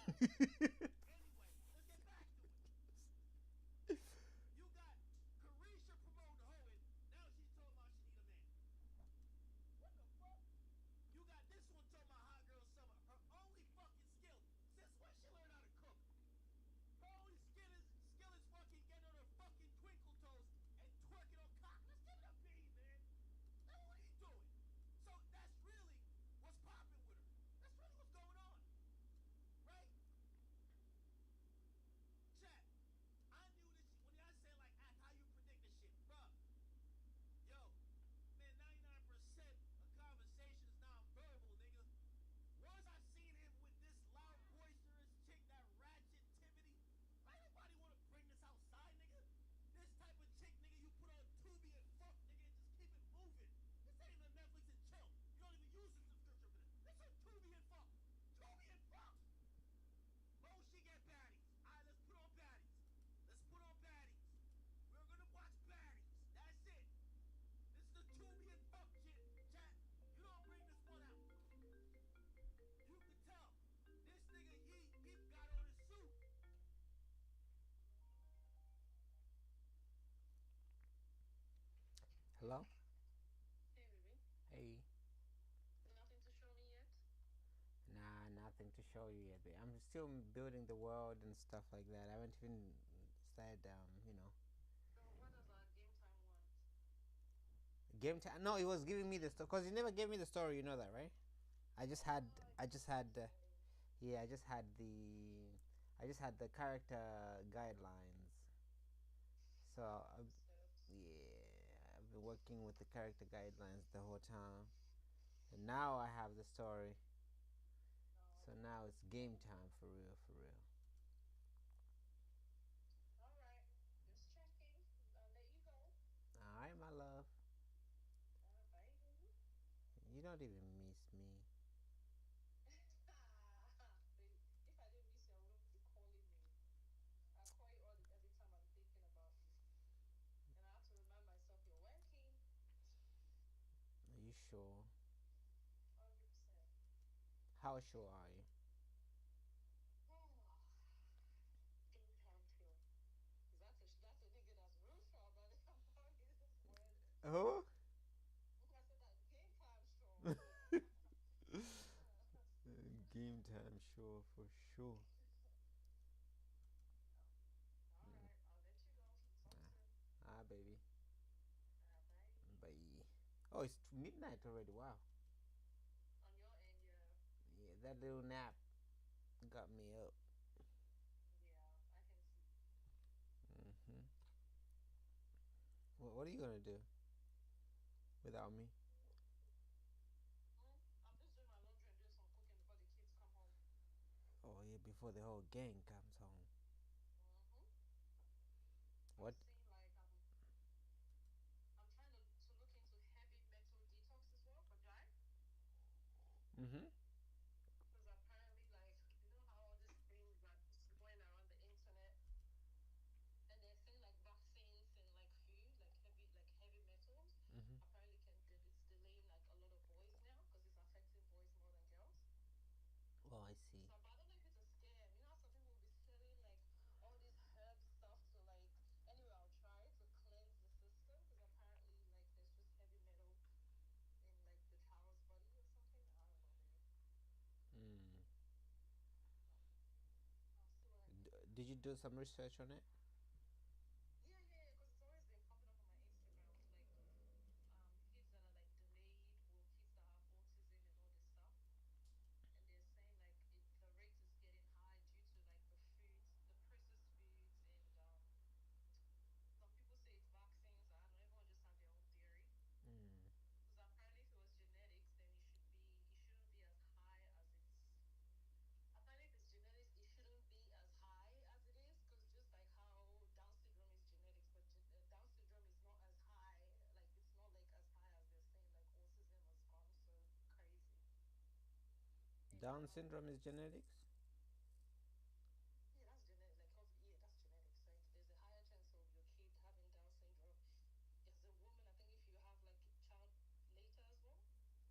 Speaker 2: Anyway, let's get back to it. You got Carisha promoting hoeing. Now she's talking about she need a man. What the fuck? You got this one talking about hot girl summer. Her only fucking skill. Since when she learn how to cook? Her only skill is fucking getting on her fucking twinkle toes and twerking on cock. Let's give it a beat, man. Now what are you doing? So that's really what's popping with her. That's really what's going on, right? Chat. I knew this when I say like act how you predict this shit, bruh. Yo, man, 99% of conversation is non-verbal, nigga. Once I seen him with this loud, boisterous chick, that ratchet Tiffany, ain't nobody wanna bring this outside, nigga. This type of chick, nigga, you put on Tubi and fuck, nigga, and just keep it moving. This ain't a Netflix and chill. You don't even use the subscription for this. This is Tubi and fuck. Tubi and fuck. Oh, she get baddies. Alright, let's put on baddies. Let's put on baddies. We're gonna watch baddies. That's it. This is the Tubi and fuck shit. Chat, you don't bring this one out. You can tell. This nigga he got on his suit.
Speaker 1: Hello?
Speaker 2: Hey, baby.
Speaker 1: Hey.
Speaker 2: Nothing to show me yet?
Speaker 1: Nah, nothing to show you yet. I'm still building the world and stuff like that. I haven't even started,
Speaker 2: So what does our game time want?
Speaker 1: game time. No, he was giving me the story because he never gave me the story. You know that, right? I just had,
Speaker 2: Oh, I
Speaker 1: I
Speaker 2: didn't
Speaker 1: just
Speaker 2: know
Speaker 1: had,
Speaker 2: the story.
Speaker 1: yeah, I just had the character guidelines. So,
Speaker 2: Understood.
Speaker 1: yeah, I've been working with the character guidelines the whole time, and now I have the story.
Speaker 2: No,
Speaker 1: So now it's game time for real, for real.
Speaker 2: all right. Just checking. I'll let you go.
Speaker 1: All right, my love.
Speaker 2: Bye.
Speaker 1: You don't even miss me.
Speaker 2: Baby, if I didn't miss you, I wouldn't be calling you. I call you all every time I'm thinking about you. And I have to remind myself you're working.
Speaker 1: Are you sure?
Speaker 2: 100%.
Speaker 1: How sure are you?
Speaker 2: Oh, game time chill. Because that's a nigga that's real sure about it. About his word.
Speaker 1: Oh?
Speaker 2: I said that game time sure.
Speaker 1: Game time, sure, for sure.
Speaker 2: All right, I'll let you go. Talk soon.
Speaker 1: Ah, baby.
Speaker 2: Bye.
Speaker 1: Bye. Oh, it's midnight already. Wow.
Speaker 2: On your end, yeah.
Speaker 1: Yeah, that little nap got me up.
Speaker 2: Yeah, I can see.
Speaker 1: Hmm. What are you gonna do without me?
Speaker 2: I'm just doing my laundry and doing some cooking before the kids come home.
Speaker 1: Oh yeah, before the whole gang comes home.
Speaker 2: hmm I'm
Speaker 1: What?
Speaker 2: seeing like I'm trying to look into heavy metal detox as well for Jai.
Speaker 1: Mm-hmm.
Speaker 2: Because apparently, like, you know how all these things are going around the internet, and they're saying like vaccines and like food, like heavy metals,
Speaker 1: Mm-hmm.
Speaker 2: apparently it's delaying like a lot of boys now because it's affecting boys more than girls.
Speaker 1: Oh, I see.
Speaker 2: So, but I don't know if it's a scam. You know how some people will be selling like all these herb stuff to like. Anyway, I'll try to cleanse the system because apparently like there's just heavy metal in like the child's body or something. I don't know, baby.
Speaker 1: Mm.
Speaker 2: I'll see what I can do.
Speaker 1: Did you do some research on it?
Speaker 2: Yeah, because it's always been popping up on my Instagram, like kids that are like delayed or kids that have autism and all this stuff. And they're saying like the rate is getting high due to like the foods, the processed foods, and some people say it's vaccines. I don't know. Everyone just have their own theory.
Speaker 1: Mm.
Speaker 2: Because apparently, if it was genetics, then it shouldn't be as high as it's. Apparently, if it's genetics, it shouldn't be as high as it is. Because just like how Down syndrome is genetics, but Down syndrome is not as high. Like it's not like as high as they're saying. Like autism has gone so crazy. And
Speaker 1: Down syndrome is genetics.
Speaker 2: yeah, that's genetic. Like yeah, that's genetics. Like there's a higher chance of your kid having Down syndrome. As a woman, I think if you have like a child later as well.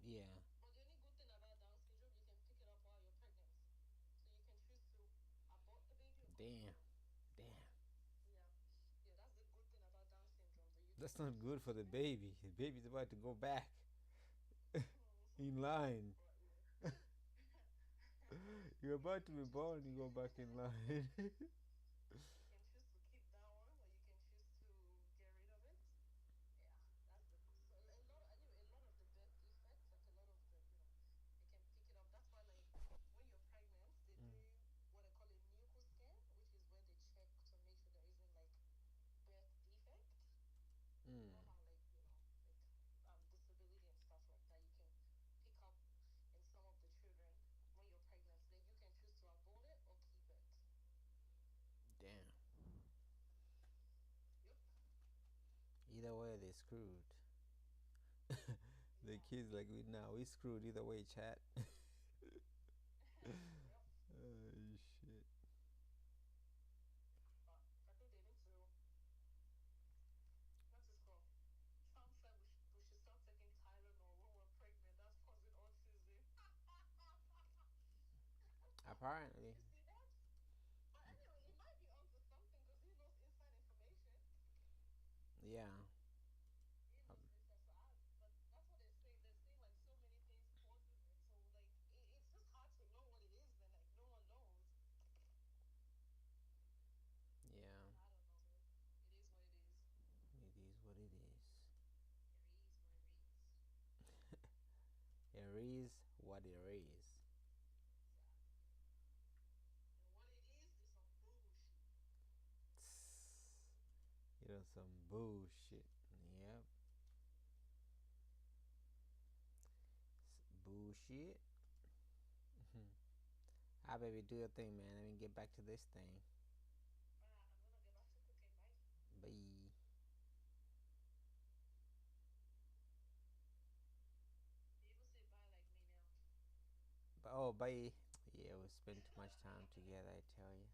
Speaker 1: Yeah.
Speaker 2: But the only good thing about Down syndrome, you can pick it up while you're pregnant. So you can
Speaker 1: That's not good for the baby. The baby's about to go back in line.
Speaker 2: But yeah,
Speaker 1: You're
Speaker 2: yeah,
Speaker 1: about to be born, you go back in line.
Speaker 2: you can choose to keep that one, or you can choose to get rid of it. Yeah, that's the so a lot. Anyway, a lot of the birth defects, like a lot of the, they can pick it up. That's why, like, when you're pregnant, they do
Speaker 1: Mm.
Speaker 2: what I call a mucus scan, which is where they check to make sure there isn't like birth defect. You
Speaker 1: Mm.
Speaker 2: know how, like, like disability and stuff like that you can pick up in some of the children when you're pregnant. Then you can choose to abort it or keep it.
Speaker 1: Damn.
Speaker 2: Yep.
Speaker 1: Either way, they screwed. The
Speaker 2: Yeah.
Speaker 1: kids like we now we screwed either way, chat.
Speaker 2: Yep.
Speaker 1: Shit.
Speaker 2: But I think they need to. What's this called? Trump said we should start taking Tylenol when we're pregnant. That's causing autism. Did
Speaker 1: Apparently,
Speaker 2: you see that? But anyway, it might be onto something because he knows inside information.
Speaker 1: yeah.
Speaker 2: He knows inside. So but that's what they're saying. They're saying like so many things causes it. So like it's just hard to know what it is. Then like no one knows.
Speaker 1: Yeah.
Speaker 2: I don't know, man. It is what it is.
Speaker 1: It is what it is.
Speaker 2: It is what it is.
Speaker 1: It is what it is.
Speaker 2: Exactly. And what it is some bullshit.
Speaker 1: You know, some bullshit. Yep. Bullshit. Ah, baby, do your thing, man. Let me get back to this thing.
Speaker 2: Alright, I'm gonna get back to cooking. Bye.
Speaker 1: Bye.
Speaker 2: You even say bye like me now.
Speaker 1: Oh, bye. Yeah, we spend too much time together, I tell you.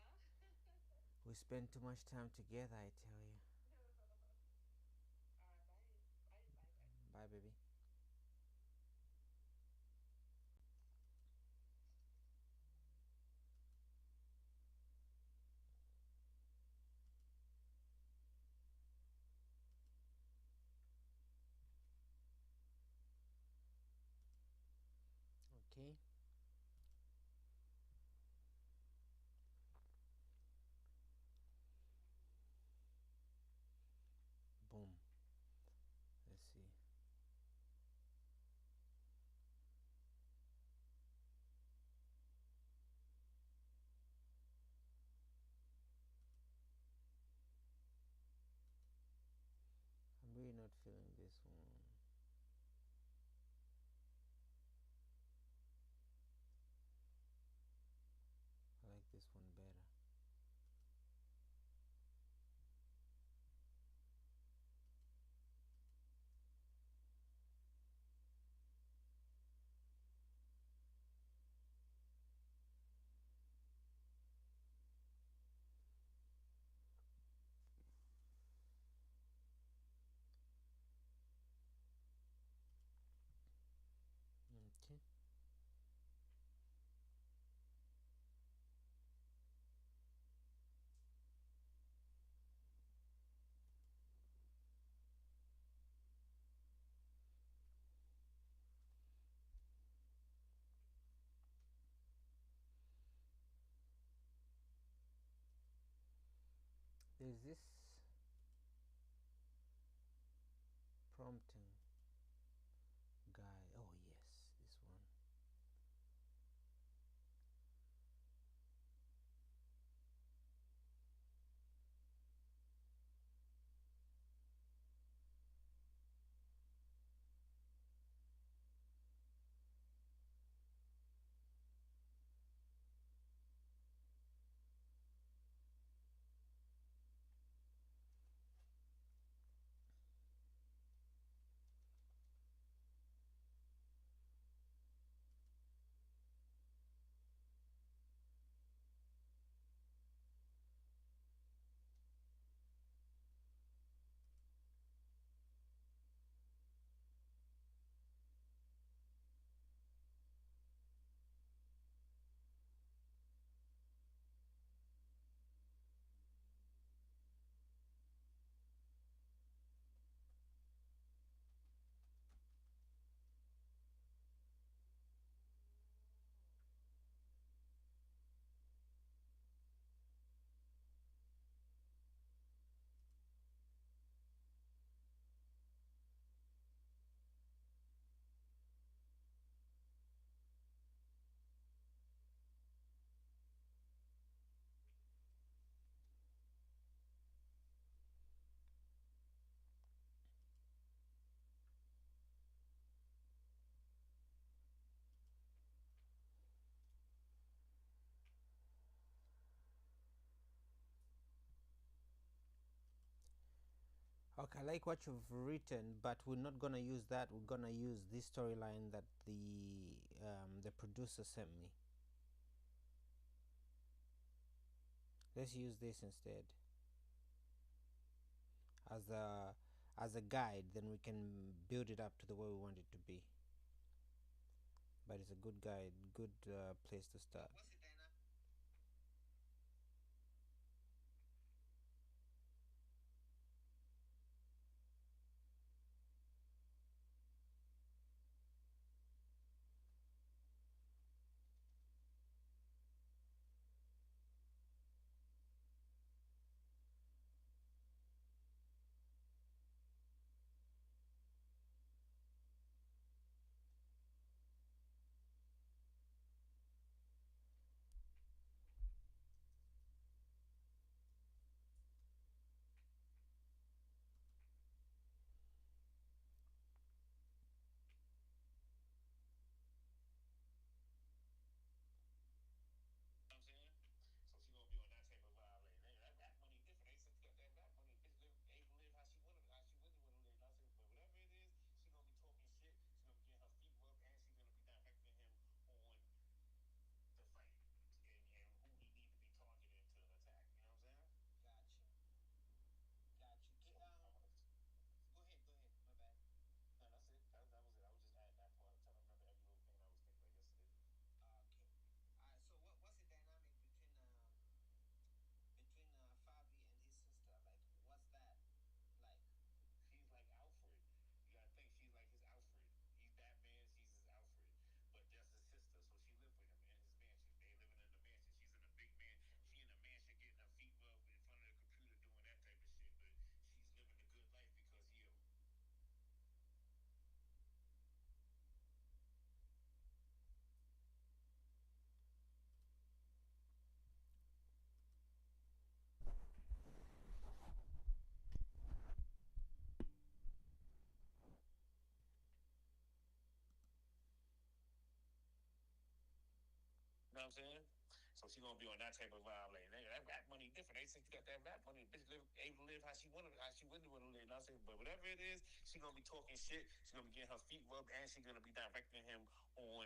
Speaker 2: Huh?
Speaker 1: We spend too much time together, I tell you.
Speaker 2: Alright, bye. Bye, bye, bye.
Speaker 1: Bye, baby. Okay. Boom. Let's see. I'm really not feeling this one. I like this one better. Okay. There's this prompting guy. Oh, yes, this one. Okay, I like what you've written, but we're not gonna use that. We're gonna use this storyline that the producer sent me. Let's use this instead as a guide. Then we can build it up to the way we want it to be. But it's a good guide, good place to start. What's it, Dana?
Speaker 2: I'm saying? So she gonna be on that type of vibe. Like, that rap money different. They said she got that rap money. Bitch able to live how she wanted, how she really want to live. I said, but whatever it is, she gonna be talking shit. She gonna be getting her feet rubbed, and she's gonna be directing him on the fight and who he need to be targeting to attack. You know what I'm saying?
Speaker 1: Gotcha. Gotcha.
Speaker 2: So
Speaker 1: Go ahead. Go ahead. My bad.
Speaker 2: no, that's it. That was it. I was just adding that part, trying to remember every little thing I was thinking of yesterday.
Speaker 1: Okay. So what's the dynamic between Favi and his sister? Like, what's that like?
Speaker 2: She's like Alfred. You gotta think she's like his Alfred. He's Batman, she's his Alfred. But that's his sister, so she lived with him in his mansion. They living in the mansion. She's in a big man. She in the mansion getting her feet rubbed in front of the computer doing that type of shit. But she's living a good life because he a you know what I'm saying? So she gonna be on that type of vibe, like that rap money different. They say she got that rap money, bitch able to live how she wanted, how she really want to live. And I say, but whatever it is, she gonna be talking shit. She gonna be getting her feet rubbed, and she gonna be directing him on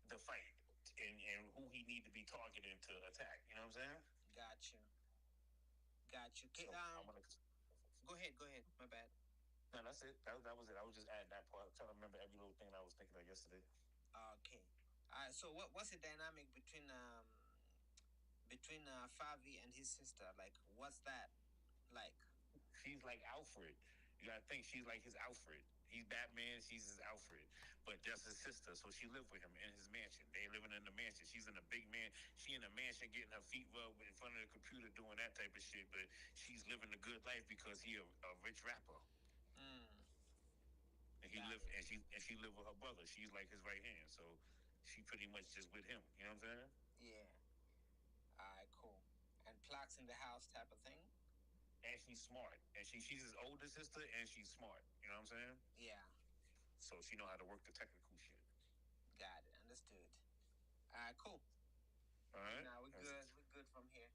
Speaker 2: the fight and who he need to be targeting to attack. You know what I'm saying?
Speaker 1: Gotcha. Gotcha. Okay.
Speaker 2: So I'm gonna
Speaker 1: Go ahead. Go ahead. My bad.
Speaker 2: no, that's it. That was it. I was just adding that part, trying to remember every little thing I was thinking of yesterday.
Speaker 1: Okay. So what's the dynamic between Favi and his sister? Like, what's that like?
Speaker 2: She's like Alfred. You gotta think she's like his Alfred. He's Batman, she's his Alfred. But that's his sister, so she lived with him in his mansion. They living in the mansion. She's in a big man. She in the mansion getting her feet rubbed in front of the computer doing that type of shit. But she's living a good life because he a rich rapper.
Speaker 1: Mm,
Speaker 2: And he lived and she lived with her brother. She's like his right hand. So she pretty much just with him. You know what I'm saying?
Speaker 1: yeah. All right. Cool. And plaques in the house type of thing.
Speaker 2: And she's smart. And she's his older sister and she's smart. You know what I'm saying?
Speaker 1: Yeah.
Speaker 2: So she know how to work the technical shit.
Speaker 1: Got it. Understood. All right. Cool.
Speaker 2: All right.
Speaker 1: Now we're good. We're good from here.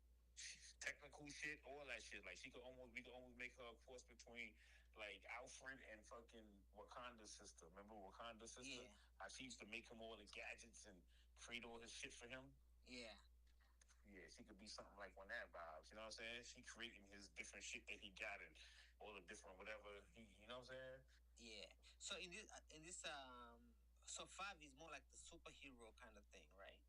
Speaker 2: Technical shit, all that shit. Like we could almost make her a cross between like Alfred and fucking Wakanda's sister. Remember Wakanda's sister?
Speaker 1: Yeah.
Speaker 2: How she used to make him all the gadgets and create all his shit for him.
Speaker 1: Yeah.
Speaker 2: Yeah, she could be something like on that vibes. You know what I'm saying? She creating his different shit that he got and all the different whatever he. You know what I'm saying?
Speaker 1: Yeah. So so Five is more like the superhero kind of thing, right?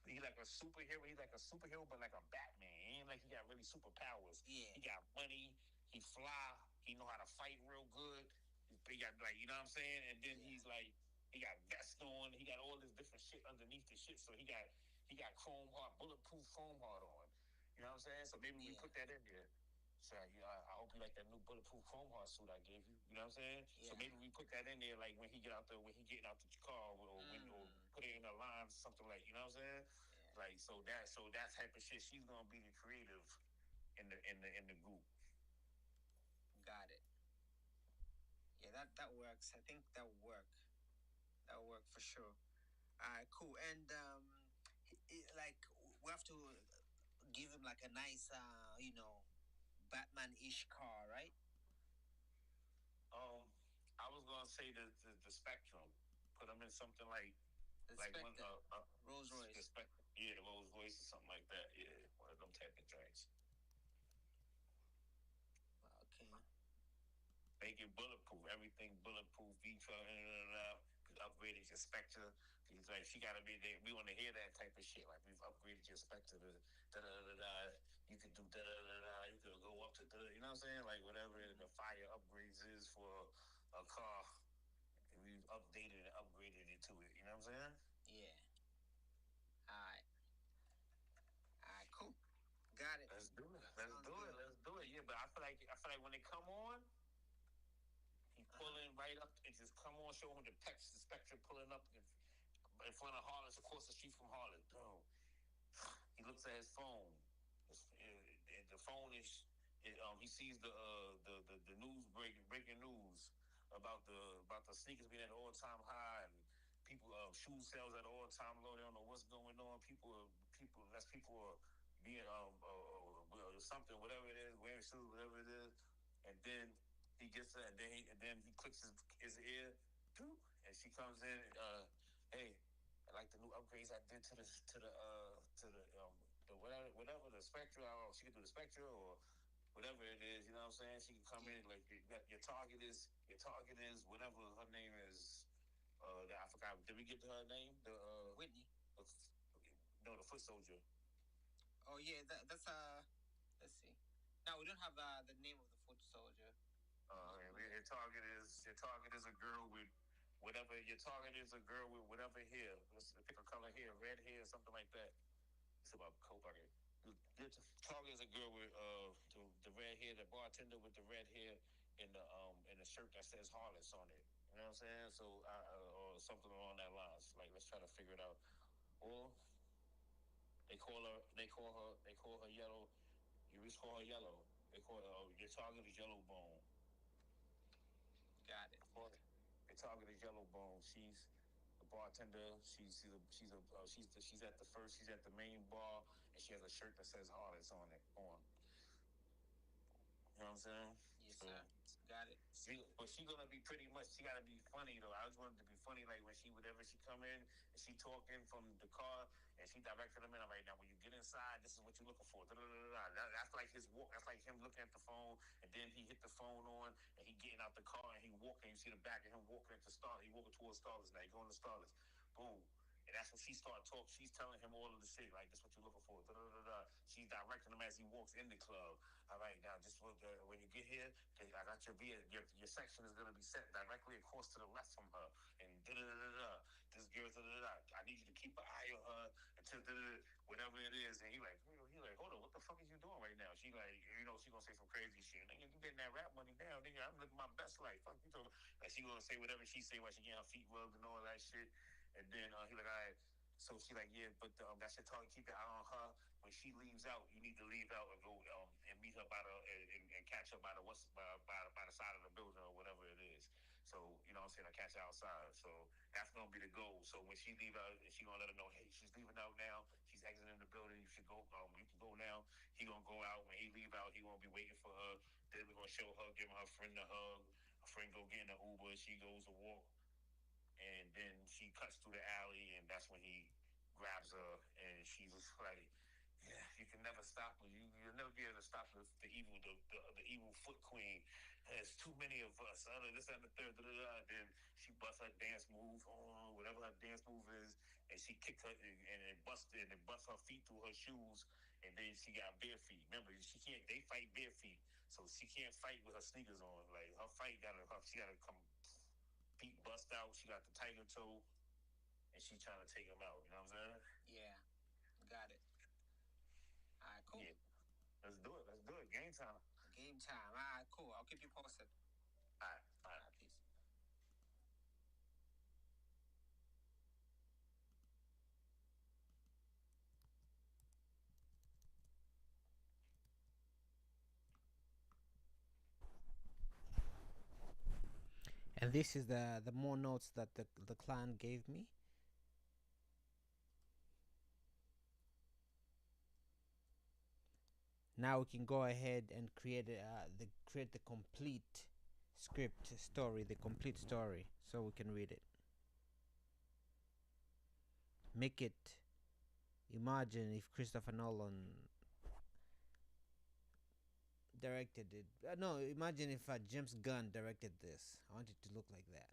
Speaker 2: He like a superhero. He's like a superhero, but like a Batman. He ain't like he got really superpowers.
Speaker 1: Yeah.
Speaker 2: He got money. He fly. He know how to fight real good. He got like you know what I'm saying. And then he's like he got vest on. He got all this different shit underneath the shit. So he got chrome heart, bulletproof chrome heart on. You know what I'm saying? So maybe we put that in there. So I hope you like that new bulletproof chrome heart suit I gave you. You know what I'm saying? Yeah. So maybe we put that in there, like when he get out there, when he getting out the car, or when or put it in a line, something like you know what I'm saying? Yeah. Like so that type of shit. She's gonna be the creative in the group.
Speaker 1: Got it. Yeah, that works. I think that will work. That will work for sure. All right, cool. And like we have to give him like a nice, Batman-ish car, right?
Speaker 2: say the spectrum. Put them in something like one Rolls Royce. Yeah, the Rolls Royce or something like that. Yeah, one of them type of drinks.
Speaker 1: Okay.
Speaker 2: Make it bulletproof. Everything bulletproof. Upgraded your Spectre. He's like, she gotta be there. We want to hear that type of shit. Like we've upgraded your Spectre to da da da da. You could do da da da da. You could go up to da. You know what I'm saying? Like whatever the fire upgrades is for a car, we've updated and upgraded it to it. You know what I'm saying?
Speaker 1: Yeah. All right. All right. Cool. Got it.
Speaker 2: Let's do it. Let's do it. Let's do it. Yeah, but I feel like when they come on, he pulling right up and just come on, show him the spectrum pulling up in front of Harlem, across the street from Harlem. Boom. He looks at his phone. The phone is. He sees the news breaking news about the sneakers being at an all time high and people shoe sales at an all time low. They don't know what's going on. People are being something, whatever it is, wearing shoes, whatever it is, and then he gets and then he clicks his ear, and she comes in. Hey, I like the new upgrades I did to the whatever the Spectra. She could do the Spectra or whatever it is. You know what I'm saying? She can come in like your target is whatever her name is. I forgot. Did we get to her name? The
Speaker 1: Whitney.
Speaker 2: No, the foot soldier.
Speaker 1: Oh yeah, that's let's see. Now we don't have the name of the foot soldier.
Speaker 2: Your target is a girl with whatever. Your target is a girl with whatever hair. Let's pick a color hair, red hair, something like that. It's about coat pocket. The target is a girl with the red hair, the bartender with the red hair in the shirt that says Harlots on it. You know what I'm saying? So or something along that lines. Like let's try to figure it out. Or they call her yellow. You just call her yellow. They call her your target is yellow bone.
Speaker 1: Got it.
Speaker 2: Your target is yellow bone. She's a bartender. She's at the first. She's at the main bar, and she has a shirt that says Harlots on it. You know what I'm saying?
Speaker 1: Yes, sir. Got it.
Speaker 2: But she gonna be pretty much. She gotta be funny though. I just wanted to be funny, like when whenever she come in and she talking from the car and she directed them in. I'm like, now when you get inside, this is what you're looking for. That's like his walk. That's like him looking at the phone, and then he hit the phone on, and he getting out the car and he walking. You see the back of him walking into Starless. He walking towards Starless. Now he going to Starless. Boom. And that's when she started talking. She's telling him all of the shit, like, this is what you're looking for. She's directing him as he walks in the club. All right, now, just when you get here, I got your section is going to be set directly across to the left from her. And this girl, I need you to keep an eye on her until whatever it is. And he like, hold on, what the fuck is you doing right now? She like, she going to say some crazy shit. Nigga, you getting that rap money down, nigga. I'm living my best life. Fuck you talking. Like, she going to say whatever she say while she getting her feet rubbed and all that shit. And then he like, all right. So she like, yeah, but that's your target. Keep your eye on her. When she leaves out, you need to leave out and go and meet her by the and catch her by the by the side of the building or whatever it is. So you know what I'm saying, I catch her outside. So that's gonna be the goal. So when she leave out, and she gonna let her know, hey, she's leaving out now. She's exiting the building. You should go. You can go now. He gonna go out. When he leave out, he gonna be waiting for her. Then we're gonna show her, giving her friend a hug. Her friend go get in the Uber. She goes to walk. And then she cuts through the alley, and that's when he grabs her, and she was like, "Yeah, you can never stop her. You'll never be able to stop the evil foot queen. There's too many of us. This and the third." Then she busts her dance move on whatever her dance move is, and she kicked her and it busted and it bust her feet through her shoes, and then she got bare feet. Remember, she can't. They fight bare feet, so she can't fight with her sneakers on. Like her fight she gotta come. Feet bust out. She got the tiger toe, and she trying to take him out. You know what I'm saying?
Speaker 1: Yeah, got it. All right, cool.
Speaker 2: Yeah. Let's do it. Let's do it. Game time.
Speaker 1: Game time. All right, cool. I'll keep you posted.
Speaker 2: All right. All right.
Speaker 1: Peace. And this is the more notes that the client gave me. Now we can go ahead and create the complete script story, the complete story, so we can read it. Make it. Imagine if Christopher Nolan directed it. No, imagine if James Gunn directed this. I want it to look like that.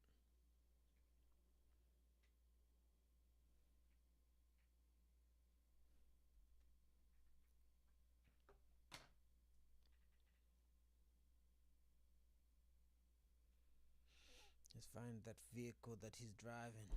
Speaker 1: Let's find that vehicle that he's driving.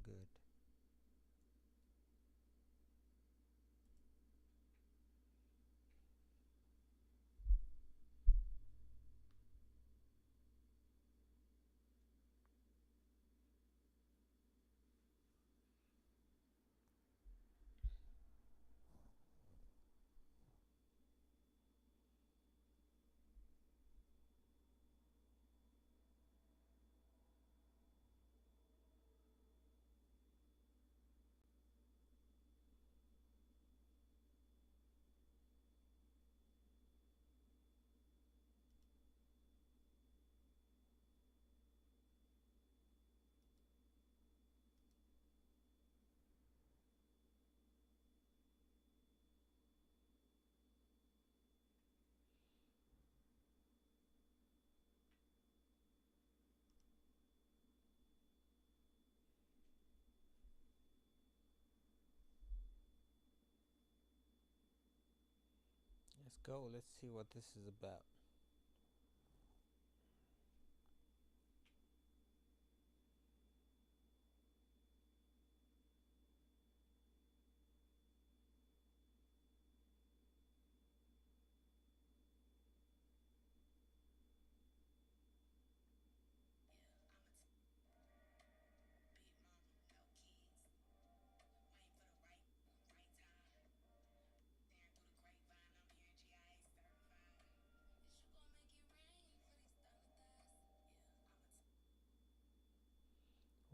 Speaker 1: Good. Let's go. Let's see what this is about.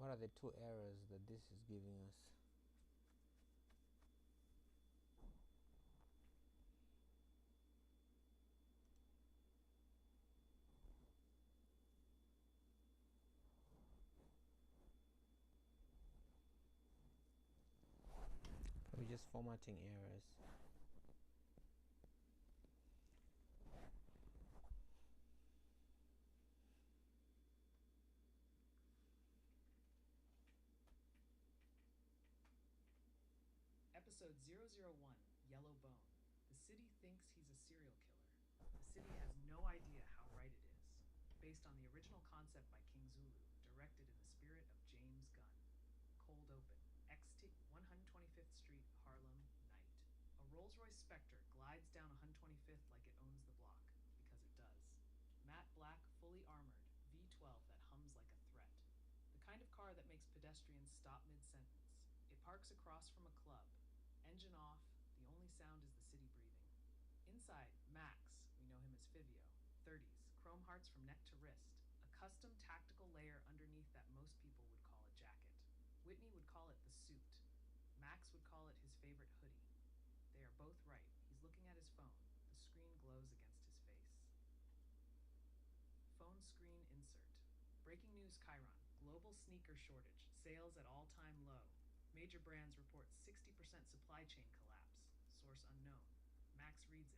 Speaker 1: What are the two errors that this is giving us? Probably just formatting errors.
Speaker 3: Episode 001, Yellow Bone. The city thinks he's a serial killer. The city has no idea how right it is. Based on the original concept by King Zulu, directed in the spirit of James Gunn. Cold open. XT 125th Street, Harlem, night. A Rolls-Royce Spectre glides down 125th like it owns the block, because it does. Matte black, fully armored, V12 that hums like a threat. The kind of car that makes pedestrians stop mid-sentence. It parks across from a club. Engine off, the only sound is the city breathing. Inside, Max, we know him as Fivio, 30s, chrome hearts from neck to wrist, a custom tactical layer underneath that most people would call a jacket. Whitney would call it the suit. Max would call it his favorite hoodie. They are both right. He's looking at his phone. The screen glows against his face. Phone screen insert. Breaking news Chiron. Global sneaker shortage. Sales at all-time low. Major brands report 60% supply chain collapse. Source unknown. Max reads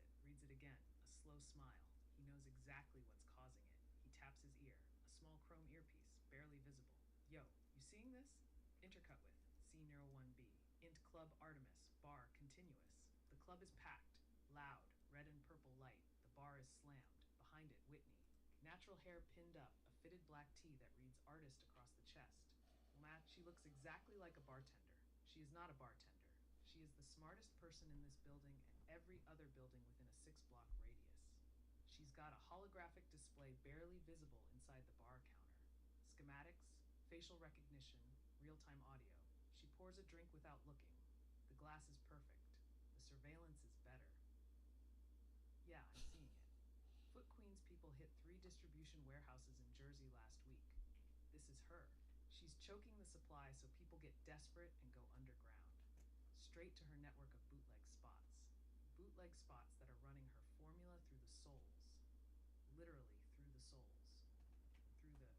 Speaker 3: it again, a slow smile. He knows exactly what's causing it. He taps his ear, a small chrome earpiece, barely visible. Yo, you seeing this? Intercut with C01B. Int Club Artemis, bar continuous. The club is packed, loud, red and purple light. The bar is slammed. Behind it, Whitney. Natural hair pinned up, a fitted black tee that reads artist across the chest. Matt, she looks exactly like a bartender. She is not a bartender. She is the smartest person in this building and every other building within a 6-block radius. She's got a holographic display barely visible inside the bar counter. Schematics, facial recognition, real-time audio. She pours a drink without looking. The glass is perfect. The surveillance is better. Yeah, I'm seeing it. Foot Queen's people hit 3 distribution warehouses in Jersey last week. This is her. She's choking the supply so people get desperate and go underground. Straight to her network of bootleg spots. Bootleg spots that are running her formula through the soles. Literally through the soles. Through the...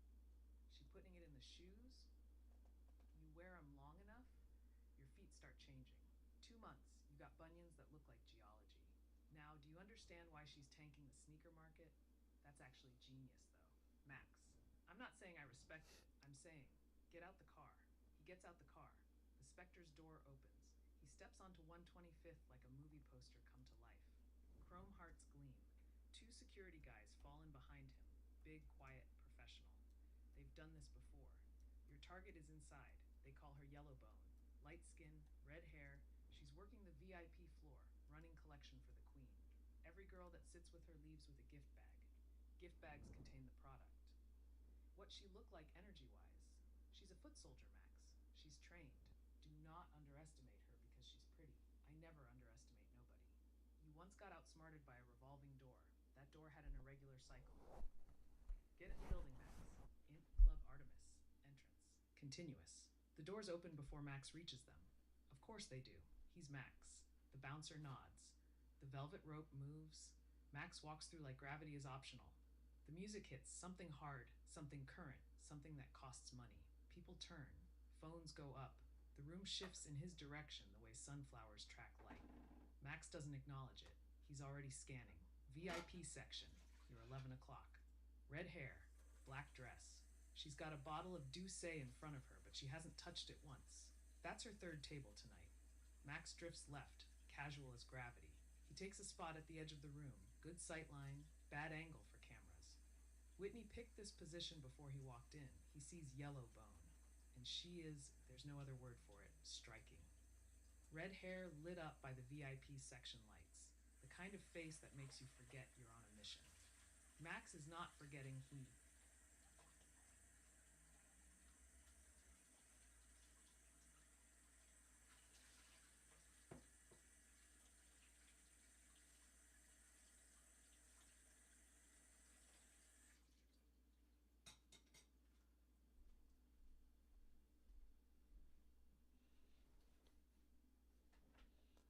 Speaker 3: She putting it in the shoes? You wear them long enough, your feet start changing. 2 months, you got bunions that look like geology. Now, do you understand why she's tanking the sneaker market? That's actually genius, though. Max. I'm not saying I respect it. I'm saying, get out the car. He gets out the car. The Spectre's door opens. He steps onto 125th like a movie poster come to life. Chrome hearts gleam. 2 security guys fall in behind him. Big, quiet, professional. They've done this before. Your target is inside. They call her Yellowbone. Light skin, red hair, she's working the VIP floor, running collection for the queen. Every girl that sits with her leaves with a gift bag. Gift bags contain the product. What she look like energy-wise? She's a foot soldier, Max. She's trained. Do not underestimate her because she's pretty. I never underestimate nobody. You once got outsmarted by a revolving door. That door had an irregular cycle. Get in the building, Max. Int Club Artemis. Entrance. Continuous. The doors open before Max reaches them. Of course they do. He's Max. The bouncer nods. The velvet rope moves. Max walks through like gravity is optional. The music hits, something hard, something current, something that costs money. People turn. Phones go up. The room shifts in his direction the way sunflowers track light. Max doesn't acknowledge it. He's already scanning. VIP section. You're 11 o'clock. Red hair. Black dress. She's got a bottle of Douce in front of her, but she hasn't touched it once. That's her third table tonight. Max drifts left, casual as gravity. He takes a spot at the edge of the room. Good sight line, bad angle for cameras. Whitney picked this position before he walked in. He sees Yellowbone. And she is, there's no other word for it, striking. Red hair lit up by the VIP section lights. The kind of face that makes you forget you're on a mission. Max is not forgetting he.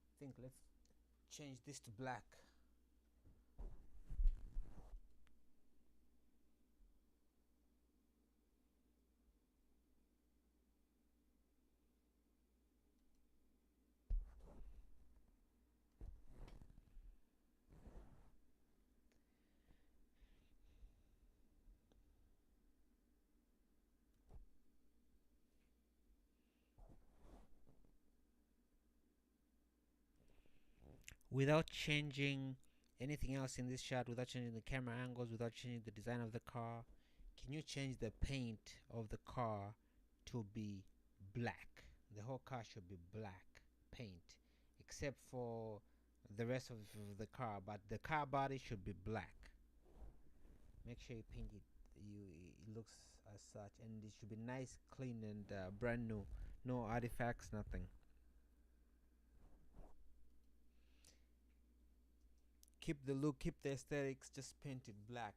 Speaker 1: I think let's change this to black. Without changing anything else in this shot, without changing the camera angles, without changing the design of the car, can you change the paint of the car to be black? The whole car should be black paint, except for the rest of the car, but the car body should be black. Make sure you paint it, it looks as such, and it should be nice, clean, and brand new. No artifacts, nothing. Keep the look, keep the aesthetics, just paint it black.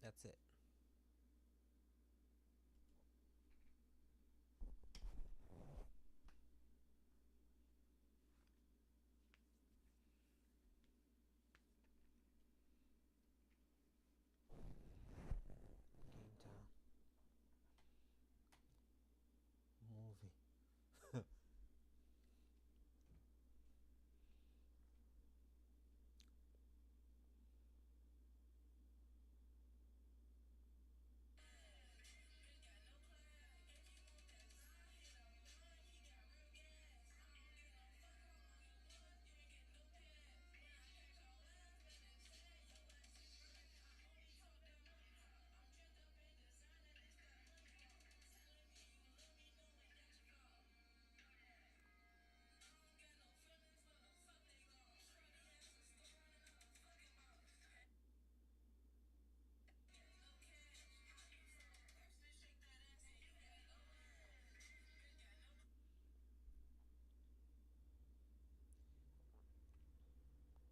Speaker 1: That's it. Game time. Movie.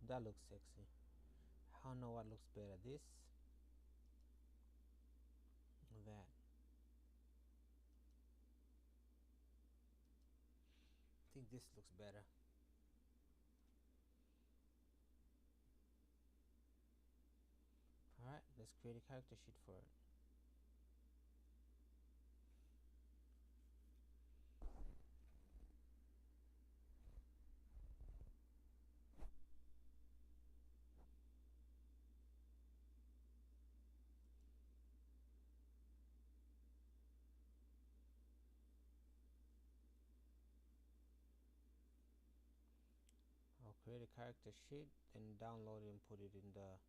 Speaker 1: That looks sexy. I don't know what looks better, this or that. I think this looks better. Alright, let's create a character sheet for it. I'll create a character sheet, then download it and put it in the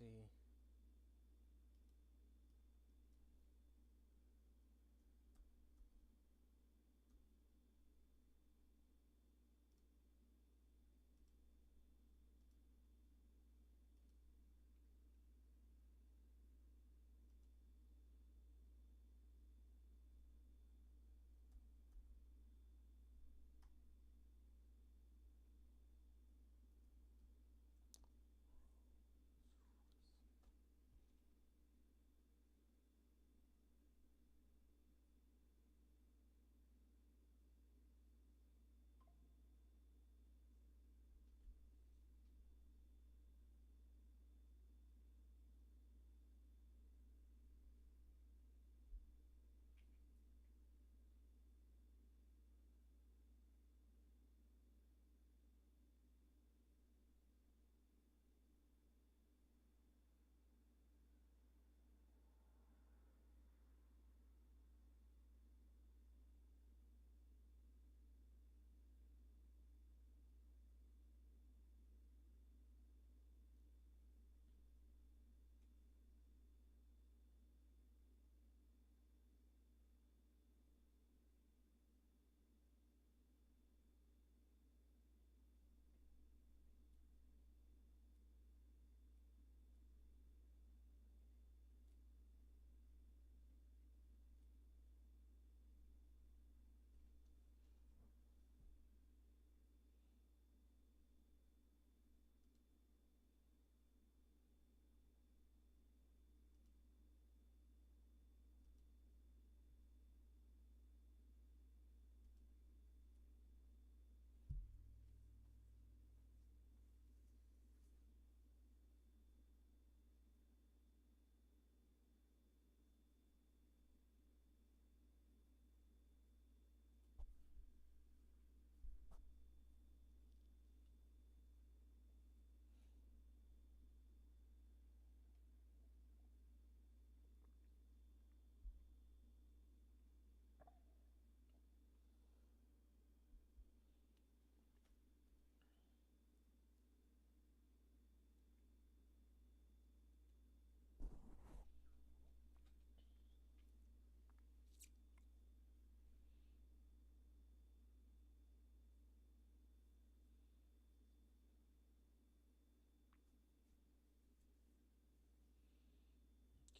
Speaker 1: see.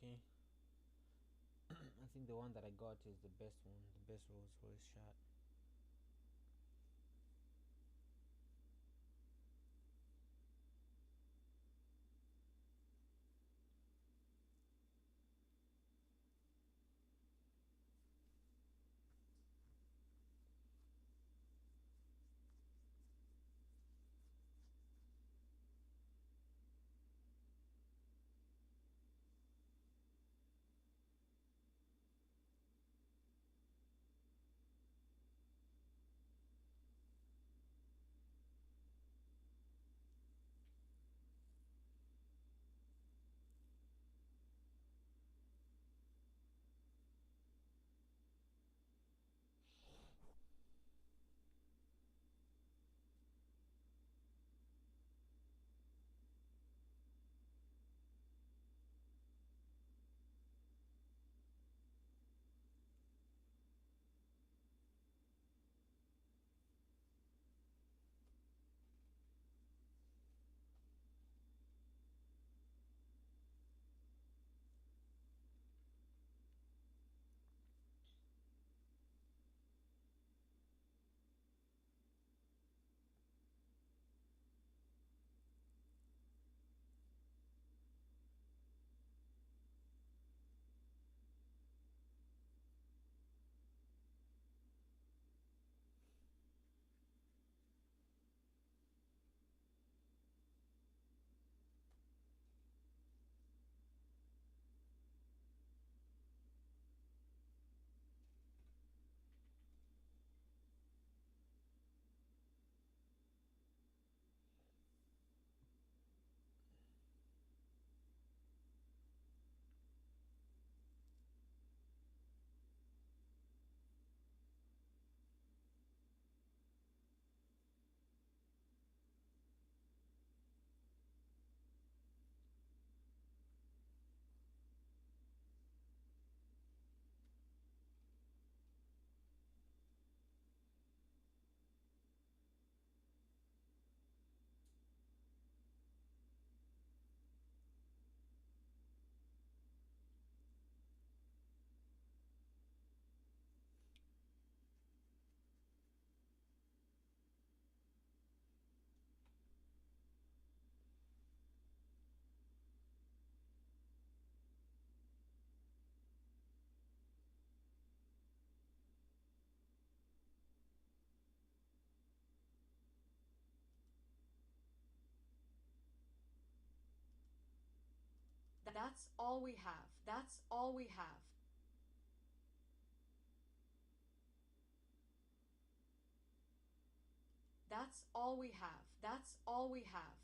Speaker 1: Okay. I think the one that I got is the best one, the best Rolls Royce shot.
Speaker 4: That's all we have. That's all we have. That's all we have. That's all we have.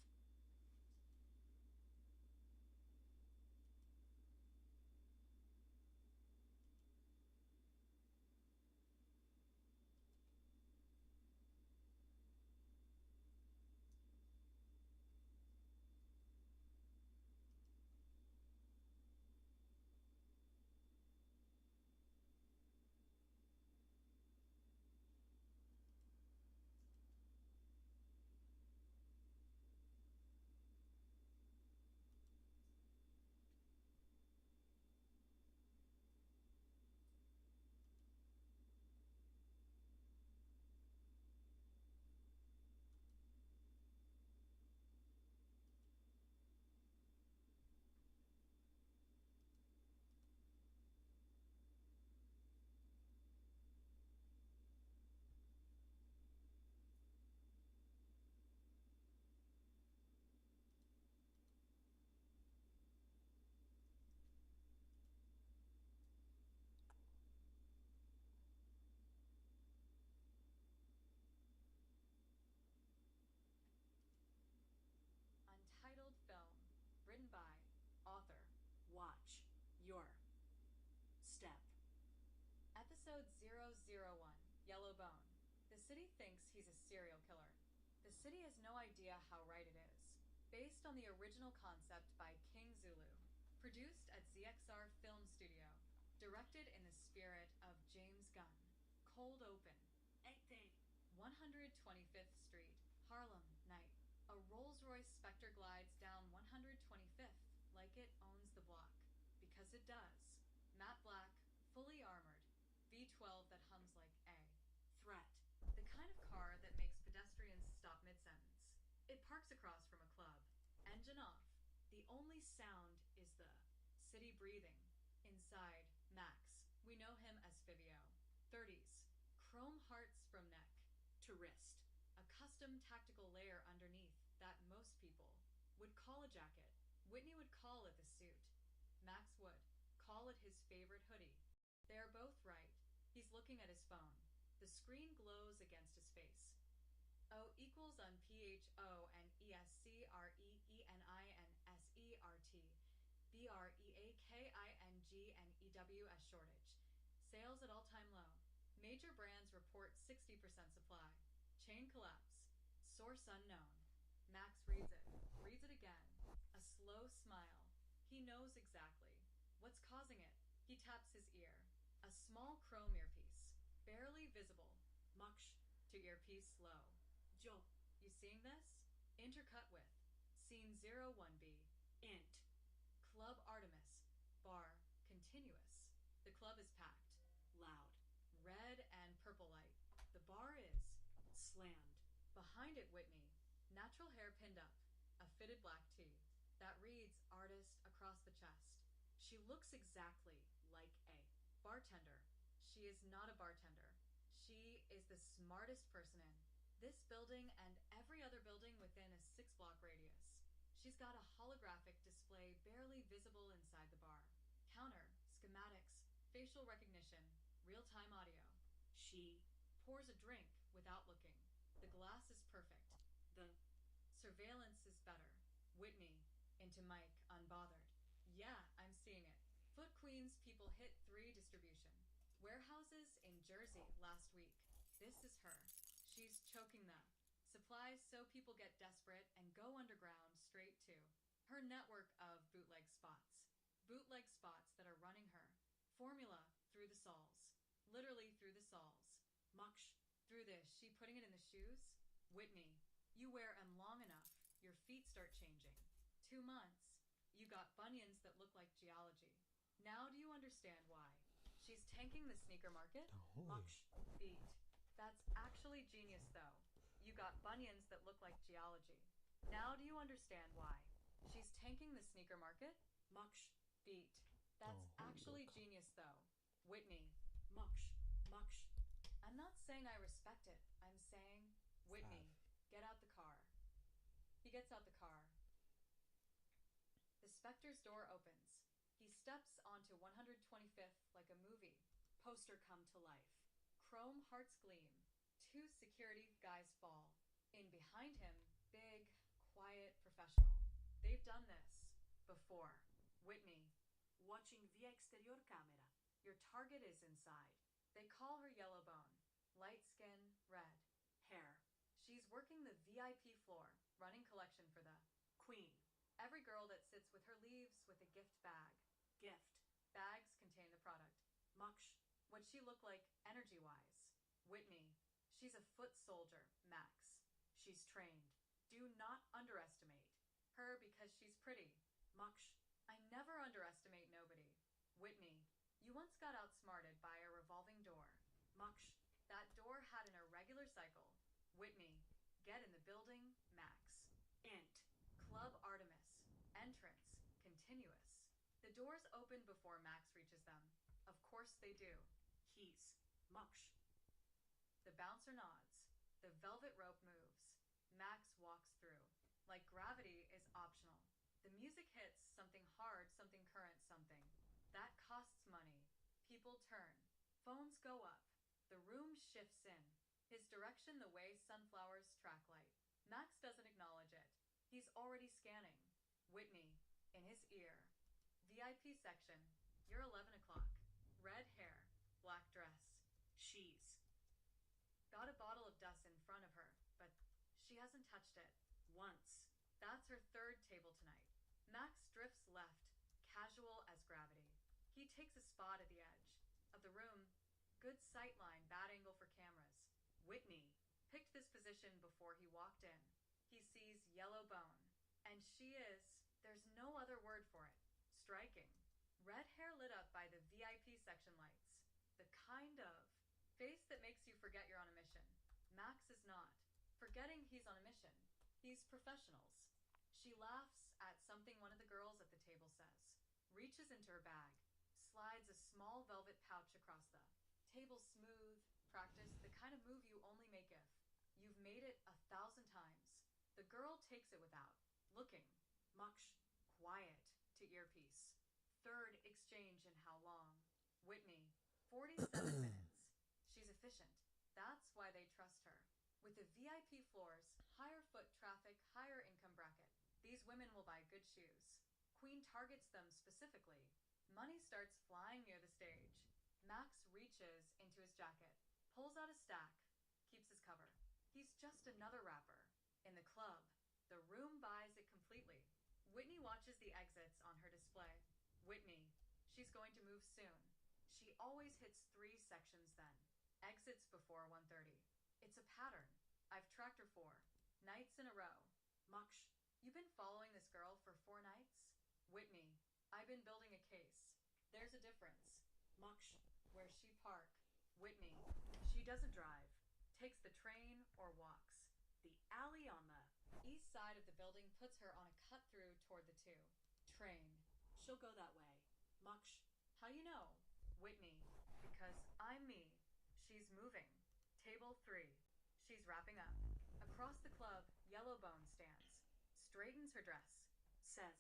Speaker 4: Untitled film, written by author. Watch your step. Episode 001, Yellow Bone. The city thinks he's a serial killer. The city has no idea how right it is. Based on the original concept by King Zulu. Produced at ZXR Film Studio. Directed in the spirit of James Gunn. Cold open. 8:30. 125th Street, Harlem, night. A Rolls-Royce Spectre glides down 125th like it owns the block. Because it does. Matte black, fully armored. V12 that hums like A. Threat. The kind of car that makes pedestrians stop mid-sentence. It parks across from a club. Engine off. The only sound is the city breathing. Inside, Max. We know him as Fivio. 30s. Chrome hearts from neck to wrist. A custom tactical layer underneath that most people would call a jacket. Whitney would call it the suit. Max would call it his favorite hoodie. They are both right. He's looking at his phone. The screen glows against his face. O equals on PHO and ESCREENI and SERT. BREAKING and EW as shortage. Sales at all-time low. Major brands report 60% supply. Chain collapse. Source unknown. Max reads it. Reads it again. A slow smile. He knows exactly. What's causing it? He taps his ear. A small chrome earpiece. Barely visible. Muksh to earpiece low. Jo. You seeing this? Intercut with. Scene 01B. Int. Club Artemis. Bar. Continuous. The club is packed. Loud. Red and purple light. The bar is slammed. Behind it, Whitney. Natural hair pinned up. A fitted black tee. That reads artist across the chest. She looks exactly like a bartender. She is not a bartender. She is the smartest person in this building and every other building within a 6-block radius. She's got a holographic display barely visible inside the bar. Counter, schematics, facial recognition, real-time audio. She pours a drink without looking. The glass is perfect. The surveillance is better. Whitney, into Mike, unbothered. Yeah, I'm seeing it. Foot Queen's people hit 3 distribution. Warehouses in Jersey last week. This is her. She's choking them. Supplies so people get desperate and go underground straight to her network of bootleg spots. Bootleg spots that are running her. Formula through the soles. Literally through the soles. Muksh through this. She putting it in the shoes? Whitney, you wear them long enough. Your feet start changing. 2 months. You got bunions that look like geology. Now do you understand why? She's tanking the sneaker market? Muksh beat. That's actually genius though. You got bunions that look like geology. Now do you understand why? She's tanking the sneaker market? Muksh beat. That's actually genius though. Whitney. Muksh. Muksh. I'm not saying I respect it. I'm saying, Whitney, get out the car. He gets out the car. The Inspector's door opens. He steps onto 125th like a movie. Poster come to life. Chrome hearts gleam. Two security guys fall. In behind him, big, quiet professional. They've done this before. Whitney. Watching via exterior camera. Your target is inside. They call her Yellowbone. Light skin, red. Hair. She's working the VIP floor, running collection for the Queen. Every girl that sits with her leaves with a gift bag. Gift. Bags contain the product. Muksh. What'd she look like energy-wise? Whitney. She's a foot soldier, Max. She's trained. Do not underestimate her because she's pretty. Muksh. I never underestimate nobody. Whitney. You once got outsmarted by a revolving door. Muksh. That door had an irregular cycle. Whitney. Get in the building, Max. Int. Club Artemis. Entrance. Continuous. The doors open before Max reaches them. Of course they do. He's. Muksh. The bouncer nods. The velvet rope moves. Max walks through. Like gravity is optional. The music hits something hard, something current, something. That costs money. People turn. Phones go up. The room shifts in. His direction the way sunflowers track light. Max doesn't acknowledge it. He's already scanning. Whitney. In his ear. VIP section. You're 11 o'clock. Red hair. Black dress. She's. Got a bottle of dust in front of her, but she hasn't touched it. Once. That's her third table tonight. Max drifts left, casual as gravity. He takes a spot at the edge of the room. Good sight line, bad angle for cameras. Whitney picked this position before he walked in. He sees yellow bone, and she is, there's no other word for it, striking. Red hair lit up by the VIP section lights. The kind of face that makes you forget you're on a mission. Max is not. Forgetting he's on a mission. He's professionals. She laughs at something one of the girls at the table says. Reaches into her bag. Slides a small velvet pouch across the table smooth. Practice the kind of move you only make if you've made it 1,000 times. The girl takes it without looking. Muksh. Quiet to earpiece. Third exchange in how long? Whitney. 47 minutes. She's efficient. That's why they trust her. With the VIP floors, higher foot traffic, higher income bracket. These women will buy good shoes. Queen targets them specifically. Money starts flying near the stage. Max reaches into his jacket, pulls out a stack, keeps his cover. He's just another rapper. In the club, the room buys it completely. Whitney watches the exits on her display. Whitney. She's going to move soon. She always hits 3 sections then. Exits before 1:30. It's a pattern. I've tracked her 4 nights in a row. Muksh. You've been following this girl for 4 nights? Whitney. I've been building a case. There's a difference. Muksh. Where's she park? Whitney. She doesn't drive. Takes the train or walks. The alley on the east side of the building puts her on a cut through toward the 2. Train. She'll go that way. Muksh. How you know? Whitney. Because I'm me. She's moving. Table 3. She's wrapping up. Across the club, Yellowbone stands. Straightens her dress. Says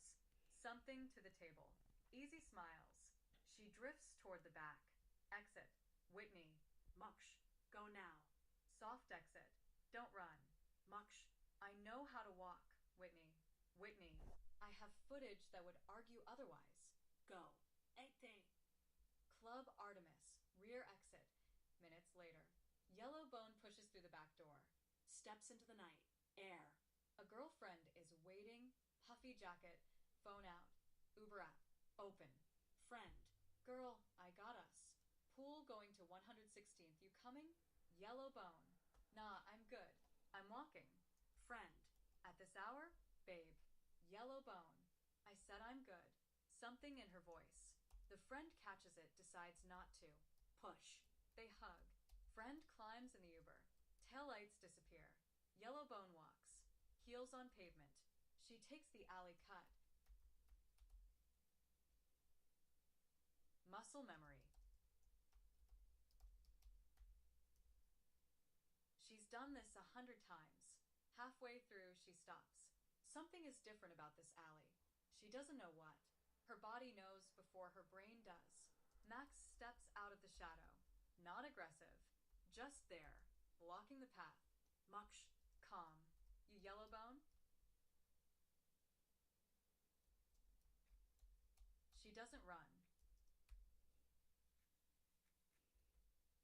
Speaker 4: something to the table. Easy smiles. She drifts toward the back. Exit. Whitney. Muksh. Go now. Soft exit. Don't run. Muksh. I know how to walk. Whitney. Whitney. I have footage that would argue otherwise. Go. 18. Club Artemis. Rear exit. Minutes later. Yellowbone pushes through the back door. Steps into the night. Air. A girlfriend is waiting. Puffy jacket. Phone out. Uber app. Open. Friend. Girl, I got us. Pool going to 116th. You coming? Yellowbone. Nah, I'm good. I'm walking. Friend. At this hour? Babe. Yellowbone. I said I'm good. Something in her voice. The friend catches it, decides not to. Push. They hug. Friend climbs in the Uber. Taillights disappear. Yellowbone walks. Heels on pavement. She takes the alley cut. Muscle memory. She's done this 100 times. Halfway through, she stops. Something is different about this alley. She She doesn't know what. Her body knows before her brain does. Max steps out of the shadow. Not aggressive. Just there. Blocking the path. Muksh. Calm. You yellowbone? She doesn't run.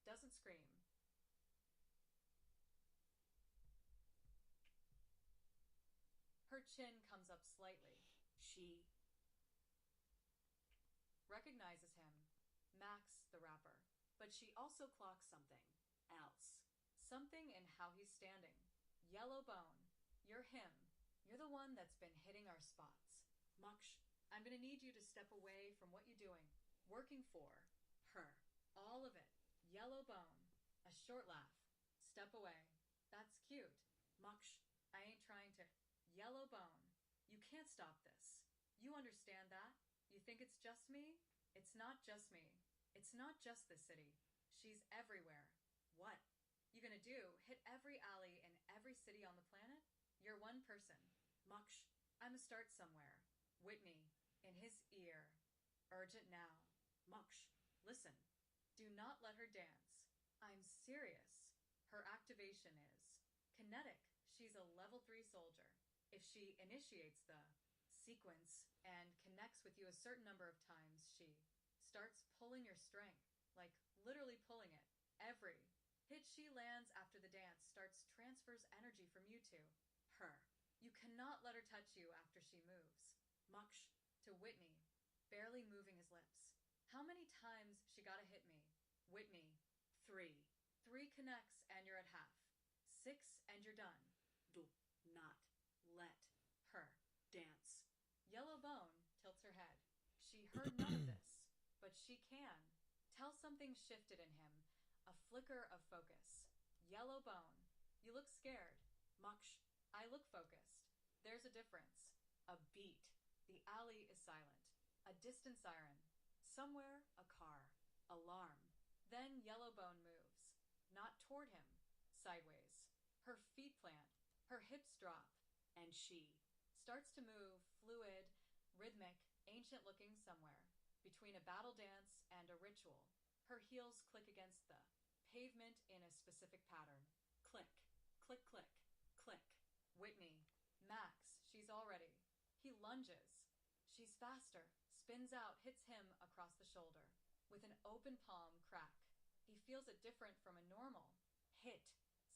Speaker 4: Doesn't scream. Her chin comes up slightly. She recognizes him. Max, the rapper. But she also clocks something else. Something in how he's standing. Yellowbone. You're him. You're the one that's been hitting our spots. Muksh, I'm gonna need you to step away from what you're doing. Working for her. All of it. Yellowbone. A short laugh. Step away. That's cute. Muksh, I ain't trying to. Yellowbone. You can't stop this. You understand that? You think it's just me? It's not just me. It's not just this city. She's everywhere. What? You gonna do? Hit every alley in every city on the planet? You're one person. Muksh, I'ma start somewhere. Whitney, in his ear. Urgent now. Muksh, listen. Do not let her dance. I'm serious. Her activation is kinetic. She's a level 3 soldier. If she initiates the sequence and connects with you a certain number of times, she starts pulling your strength, like literally pulling it. Every hit she lands after the dance starts transfers energy from you to her. You cannot let her touch you after she moves. Muksh, to Whitney, barely moving his lips. How many times she gotta hit me? Whitney, 3. 3 connects and you're at half. 6 and you're done. Do not let her dance. Yellowbone tilts her head. She heard none of this, but she can. Tell something shifted in him. A flicker of focus. Yellowbone, you look scared. Muksh, I look focused. There's a difference. A beat. The alley is silent. A distant siren. Somewhere, a car. Alarm. Then Yellowbone moves. Not toward him. Sideways. Her feet plant. Her hips drop. And she starts to move, fluid, rhythmic, ancient-looking somewhere, between a battle dance and a ritual. Her heels click against the pavement in a specific pattern. Click, click, click, click. Whitney, Max, she's all ready. He lunges. She's faster, spins out, hits him across the shoulder. With an open palm, crack. He feels it different from a normal hit.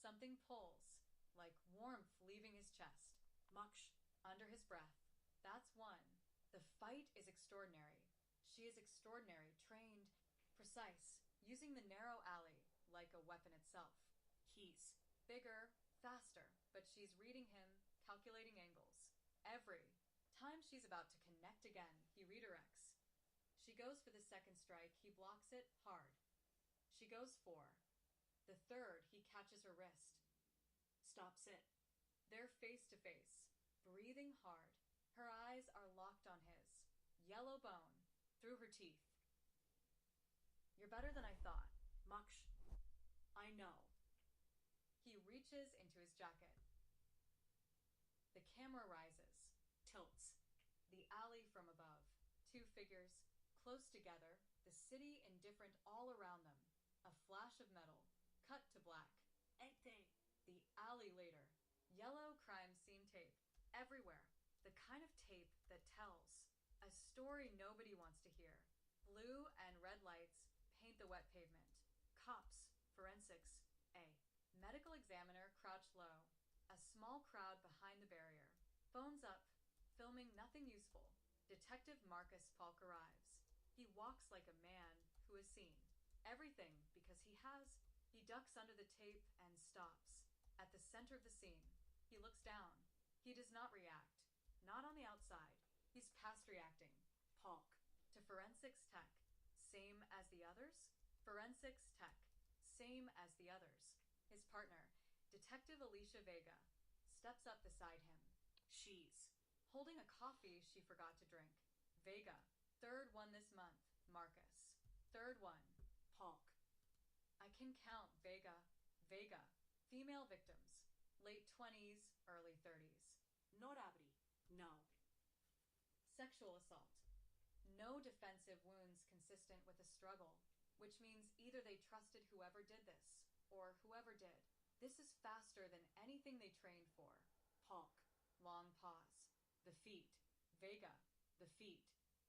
Speaker 4: Something pulls, like warmth leaving his chest. Muksh, under his breath. That's one. The fight is extraordinary. She is extraordinary, trained, precise, using the narrow alley like a weapon itself. He's bigger, faster, but she's reading him, calculating angles. Every time she's about to connect again, he redirects. She goes for the second strike. He blocks it hard. She goes for the third. He catches her wrist. Stops it. They're face to face, breathing hard. Her eyes are locked on his. Yellowbone, through her teeth. You're better than I thought. Muksh, I know. He reaches into his jacket. The camera rises, tilts. The alley from above. 2 figures, close together, the city indifferent all around them. A flash of metal, cut to black. Ete. The alley later. Yellow crime scene tape. Everywhere. The kind of tape that tells. A story nobody wants to hear. Blue and red lights paint the wet pavement. Cops. Forensics. A. Medical examiner crouched low. A small crowd behind the barrier. Phones up. Filming nothing useful. Detective Marcus Polk arrives. He walks like a man who has seen everything because he ducks under the tape and stops. At the center of the scene. He looks down. He does not react. Not on the outside. He's past reacting. Polk. To forensics tech. Same as the others? Forensics tech. Same as the others. His partner, Detective Alicia Vega, steps up beside him. She's holding a coffee she forgot to drink. Vega. 3rd one this month. Marcus. 3rd one. Polk. I can count. Vega. Vega. Female victims. Late 20s, early 30s. Norabri. No. Section sexual assault. No defensive wounds consistent with a struggle, which means either they trusted whoever did this, or whoever did. This is faster than anything they trained for. Ponk. Long pause. The feet. Vega. The feet.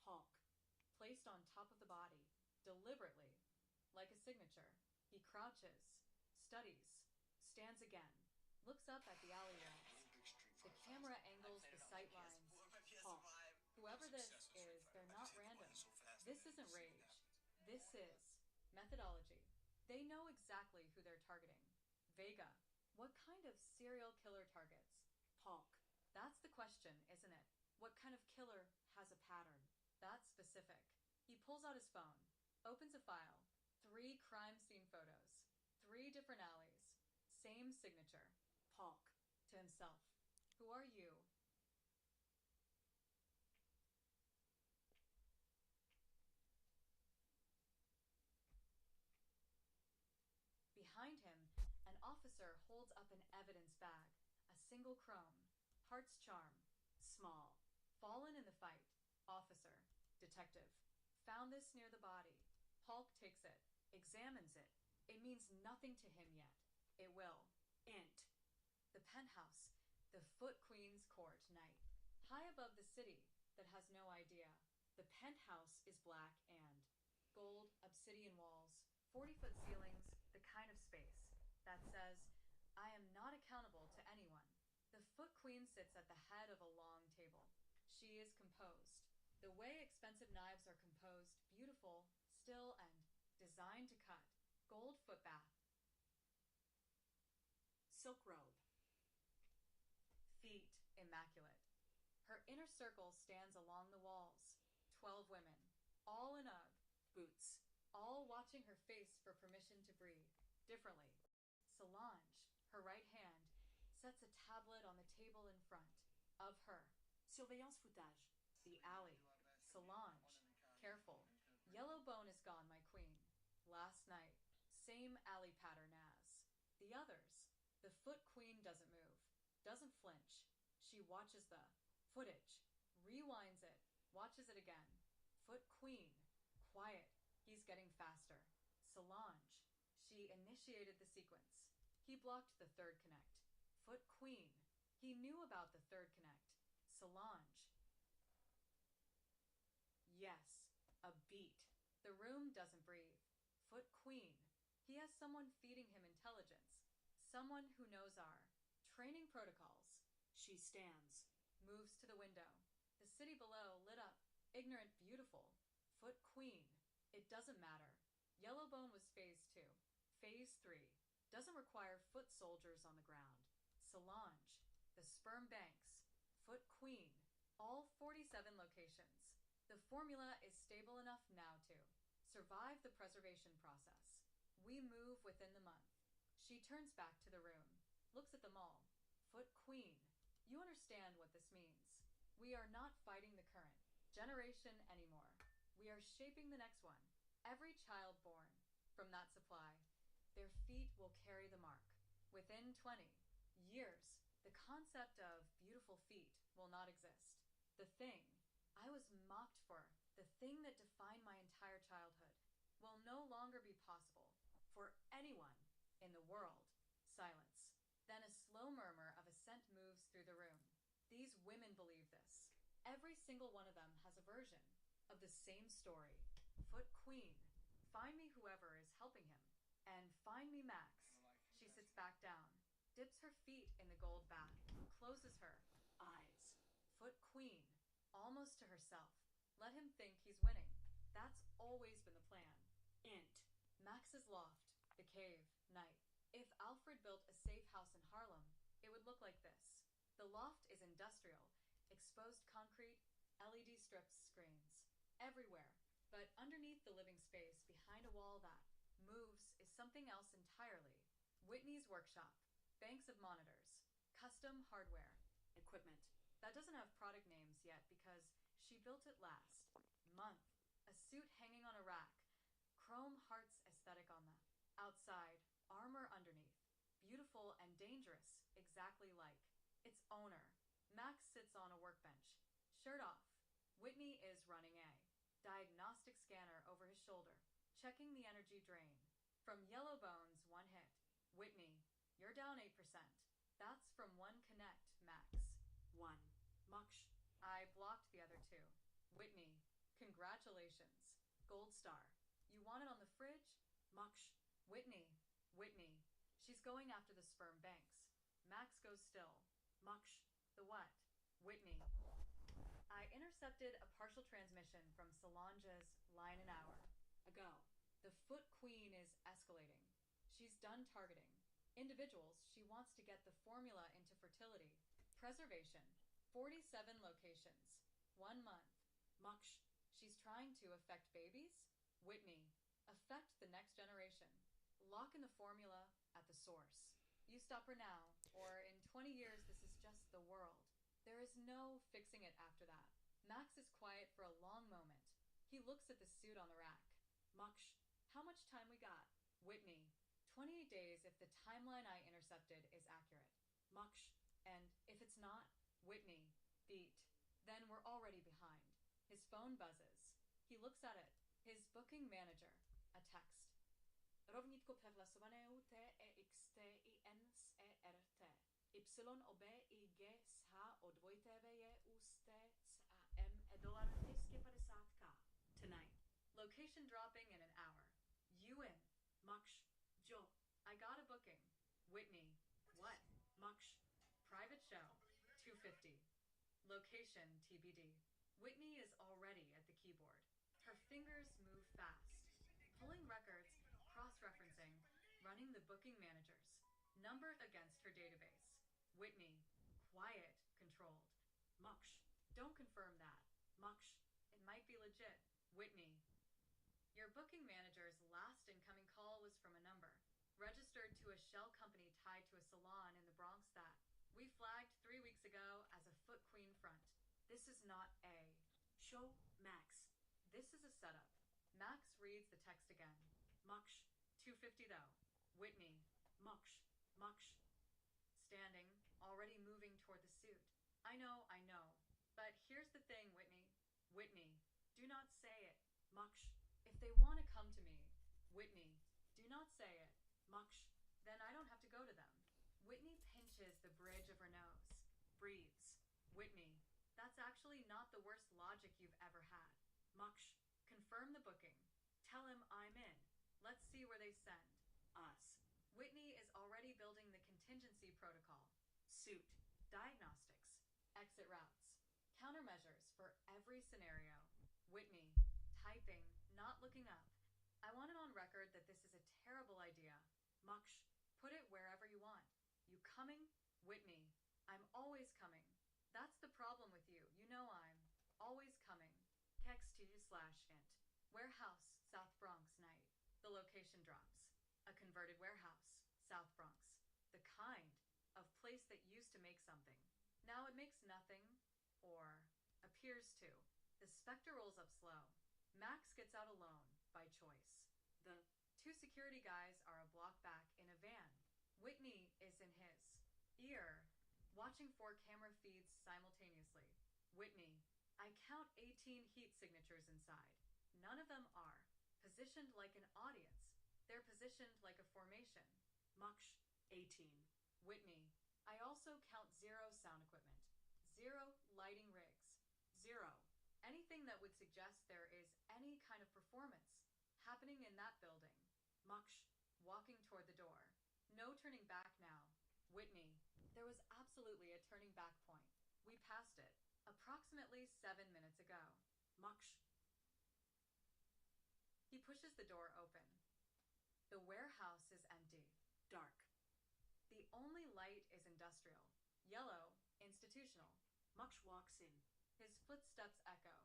Speaker 4: Ponk. Placed on top of the body. Deliberately. Like a signature. He crouches. Studies. Stands again. Looks up at the alley walls. The camera angles the sight lines. Honk. Whoever this is, they're not random. This isn't rage. This is methodology. They know exactly who they're targeting. Vega. What kind of serial killer targets? Honk. That's the question, isn't it? What kind of killer has a pattern? That's specific. He pulls out his phone, opens a file. 3 crime scene photos. 3 different alleys. Same signature. Honk. To himself. Who are you? Behind him, an officer holds up an evidence bag. A single chrome. Heart's charm. Small. Fallen in the fight. Officer. Detective. Found this near the body. Polk takes it. Examines it. It means nothing to him yet. It will. Int. The penthouse. The Foot Queen's Court night. High above the city that has no idea. The penthouse is black and gold obsidian walls, 40-foot ceilings, the kind of space that says, I am not accountable to anyone. The Foot Queen sits at the head of a long table. She is composed. The way expensive knives are composed, beautiful, still, and designed to cut. Gold foot bath. Silk robe. Feet immaculate. Her inner circle stands along the walls. 12 women, all in UGG boots, all watching her face for permission to breathe. Differently. Solange, her right hand, sets a tablet on the table in front. Of her. Surveillance footage. The alley. Solange. Careful. Yellow bone is gone, my queen. Last night. Same alley pattern as. The others. The Foot Queen doesn't move. Doesn't flinch. She watches the footage. Rewinds it. Watches it again. Foot Queen. Quiet. He's getting faster. Solange. She initiated the sequence. He blocked the third connect. Foot Queen. He knew about the third connect. Solange. Yes. A beat. The room doesn't breathe. Foot Queen. He has someone feeding him intelligence. Someone who knows our training protocols. She stands. Moves to the window. The city below lit up. Ignorant beautiful. Foot Queen. It doesn't matter. Yellowbone was phase 2. Phase 3. Doesn't require foot soldiers on the ground. Solange. The sperm banks. Foot Queen. All 47 locations. The formula is stable enough now to survive the preservation process. We move within the month. She turns back to the room. Looks at them all. Foot Queen. You understand what this means. We are not fighting the current generation anymore. We are shaping the next one. Every child born from that supply, their feet will carry the mark. Within 20 years, the concept of beautiful feet will not exist. The thing I was mocked for, the thing that defined my entire childhood, will no longer be possible for anyone in the world. Silence. Then a slow murmur of assent moves through the room. These women believe this. Every single one of them has a version of the same story. Foot Queen. Find me whoever is helping him. And find me Max. She sits back down, dips her feet in the gold bath, closes her eyes. Foot Queen. Almost to herself. Let him think he's winning. That's always been the plan. Int. Max's loft. The cave. Night. If Alfred built a safe house in Harlem, it would look like this. The loft is industrial. Exposed concrete, LED strips, screens. Everywhere. But underneath the living space, behind a wall that moves, is something else entirely. Whitney's workshop. Banks of monitors. Custom hardware. Equipment. That doesn't have product names yet because she built it last. Month. A suit hanging on a rack. Chrome hearts aesthetic on that. Outside. Armor underneath. Beautiful and dangerous. Exactly like its owner. Max sits on a workbench. Shirt off. Whitney Whitney is running A. Diagnostic scanner over his shoulder, checking the energy drain. From Yellow Bones, one hit. Whitney, you're down 8%. That's from one connect, max. 1. Muksh. I blocked the other two. Whitney, congratulations. Gold star. You want it on the fridge? Muksh. Whitney. Whitney. She's going after the sperm banks. Max goes still. Muksh. The what? Whitney. I intercepted a partial transmission from Solange's line an hour ago. The Foot Queen is escalating. She's done targeting. Individuals, she wants to get the formula into fertility. Preservation. 47 locations. 1 month. Muksh. She's trying to affect babies? Whitney. Affect the next generation. Lock in the formula at the source. You stop her now, or in 20 years this is just the world. There is no fixing it after that. Max is quiet for a long moment. He looks at the suit on the rack. Muksh. How much time we got? Whitney. 28 days if the timeline I intercepted is accurate. Muksh. And if it's not? Whitney. Beat. Then we're already behind. His phone buzzes. He looks at it. His booking manager. A text. Rovnítko přehlasované U T E X T I N S E R T Y O B I G S H O 2 T V J U S T C A M E $250K. Tonight. Location dropping in an hour. You in. Muksh. Joe. I got a booking. Whitney. What? Muksh. Private show. 250. Location TBD. Whitney is already at the keyboard. Her fingers move fast. Pulling records, cross-referencing, running the booking managers. Numbered against her database. Whitney. Quiet. Controlled. Muksh. Don't confirm that. Muksh. It might be legit. Whitney. Your booking manager's last incoming call was from a number. Registered to a shell company tied to a salon in the Bronx that we flagged 3 weeks ago as a Foot Queen front. This is not A. Show Max. This is a setup. Max reads the text again. Muksh. 250 though. Whitney. Muksh. Muksh. Standing, already moving toward the suit. I know. But here's the thing, Whitney. Whitney. Do not say it. Muksh. If they want to come to me. Whitney. Do not say it. Muksh. Then I don't have to go to them. Whitney pinches the bridge of her nose. Breathes. Whitney. That's actually not the worst logic you've ever had. Muksh. Confirm the booking. Tell him I'm in. Let's see where they send. Us. Whitney is already building the contingency protocol. Suit. Diagnostics. Exit routes. Countermeasures for every scenario. Whitney. Typing. Not looking up. I want it on record that this is a terrible idea. Muksh. Put it wherever you want. You coming? Whitney. I'm always coming. That's the problem with you. You know I'm always coming. Text/int. Warehouse, South Bronx night. The location drops. A converted warehouse, South Bronx. The kind of place that used to make something. Now it makes nothing, or appears to. The specter rolls up slow. Max gets out alone, by choice. The 2 security guys are a block back in a van. Whitney is in his ear, watching 4 camera feeds simultaneously. Whitney. I count 18 heat signatures inside. None of them are. Positioned like an audience. They're positioned like a formation. Muksh. 18. Whitney. I also count 0 sound equipment. 0 lighting rigs. 0. Anything that would suggest there is any kind of performance happening in that building. Muksh. Walking toward the door. No turning back now. Whitney. There was absolutely a turning back point. We passed it. Approximately 7 minutes ago. Muksh. He pushes the door open. The warehouse is empty. Dark. The only light is industrial. Yellow, institutional. Muksh walks in. His footsteps echo.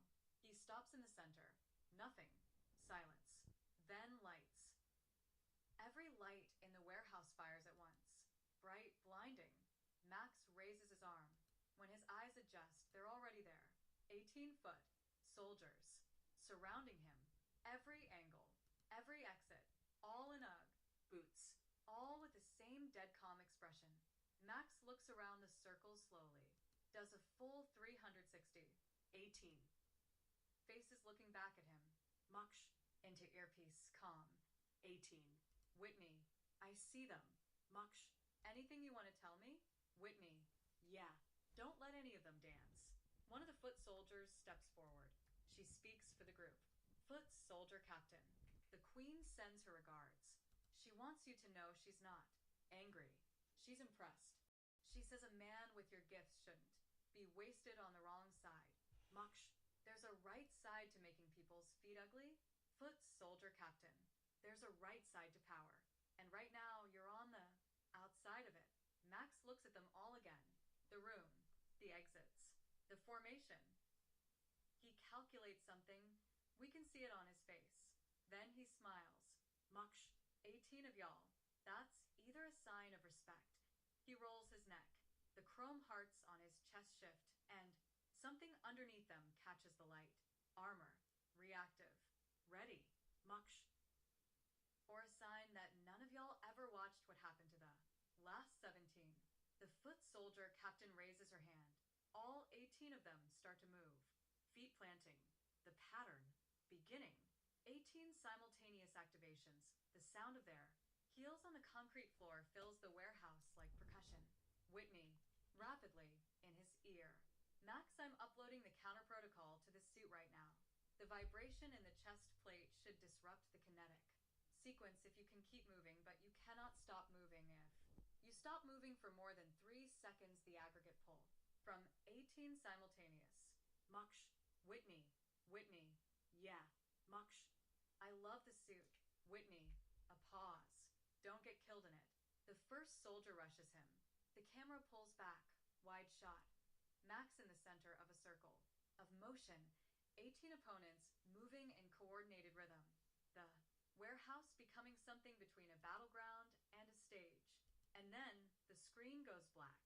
Speaker 4: He stops in the center. Nothing. Silence. Then lights. Every light in the warehouse fires at once. Bright, blinding. Max raises his arm. When his eyes adjust, they're already there. 18 foot. Soldiers. Surrounding him. Every angle. Every exit. All in UGG. Boots. All with the same dead calm expression. Max looks around the circle slowly. Does a full 360. 18. is looking back at him. Muksh, into earpiece, calm. 18. Whitney, I see them. Muksh, anything you want to tell me? Whitney, yeah, don't let any of them dance. One of the foot soldiers steps forward. She speaks for the group. Foot soldier captain, the queen sends her regards. She wants you to know she's not angry. She's impressed. She says a man with your gifts shouldn't be wasted on the wrong side. Muksh, there's a right side to making people's feet ugly. Foot soldier captain, there's a right side to power. And right now, you're on the outside of it. Max looks at them all again. The room, the exits, the formation. He calculates something. We can see it on his face. Then he smiles. Muksh, 18 of y'all. That's either a sign of respect. He rolls his neck. The chrome hearts on his chest shift, and something underneath them catches the light. Armor. Reactive. Ready. Muksh. Or a sign that none of y'all ever watched what happened to the last 17. The foot soldier captain raises her hand. All 18 of them start to move. Feet planting. The pattern. Beginning. 18 simultaneous activations. The sound of their heels on the concrete floor fills the warehouse like percussion. Whitney, rapidly, in his ear. Max, I'm uploading the counter protocol to the suit right now. The vibration in the chest plate should disrupt the kinetic sequence if you can keep moving, but you cannot stop moving if you stop moving for more than 3 seconds the aggregate pull. From 18 simultaneous. Muksh, Whitney, Whitney, yeah, Muksh, I love the suit. Whitney, a pause. Don't get killed in it. The first soldier rushes him. The camera pulls back, wide shot. Max in the center of a circle. Of motion, 18 opponents moving in coordinated rhythm. The warehouse becoming something between a battleground and a stage. And then the screen goes black.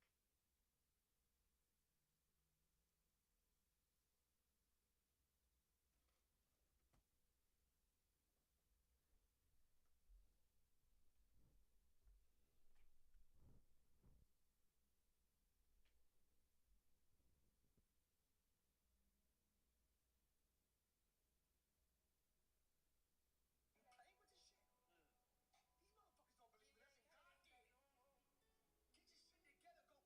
Speaker 2: Playing with this shit. These motherfuckers don't believe in us. God did. Get your shit together. Go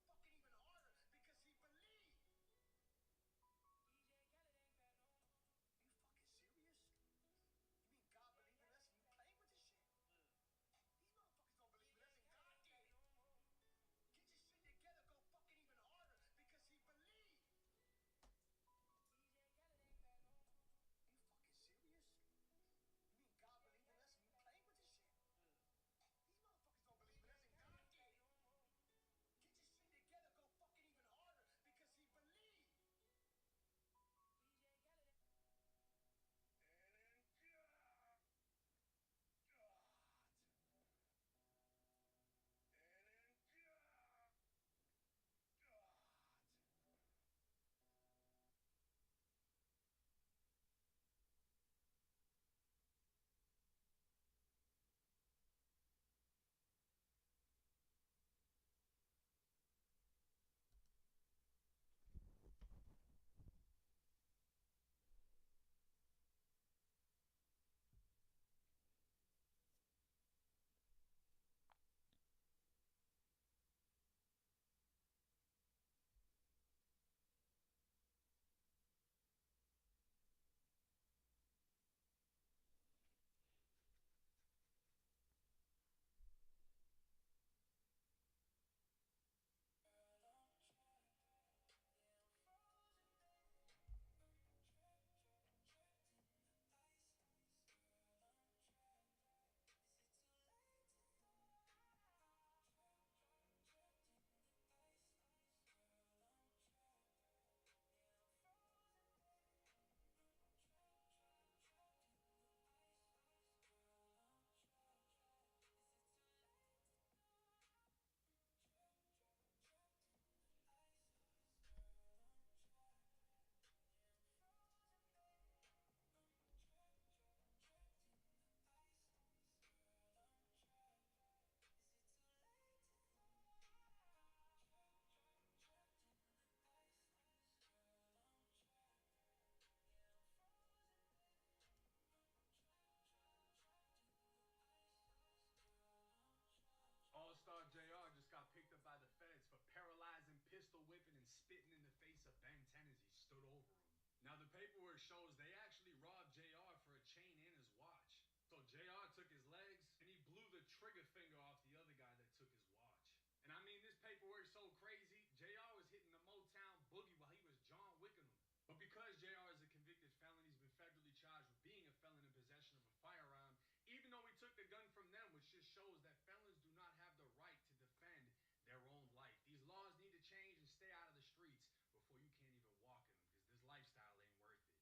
Speaker 5: trigger finger off the other guy that took his watch. And I mean, this paperwork's so crazy, JR was hitting the Motown boogie while he was John Wicking them. But because JR is a convicted felon, he's been federally charged with being a felon in possession of a firearm, even though he took the gun from them, which just shows that felons do not have the right to defend their own life. These laws need to change and stay out of the streets before you can't even walk in them, because this lifestyle ain't worth it.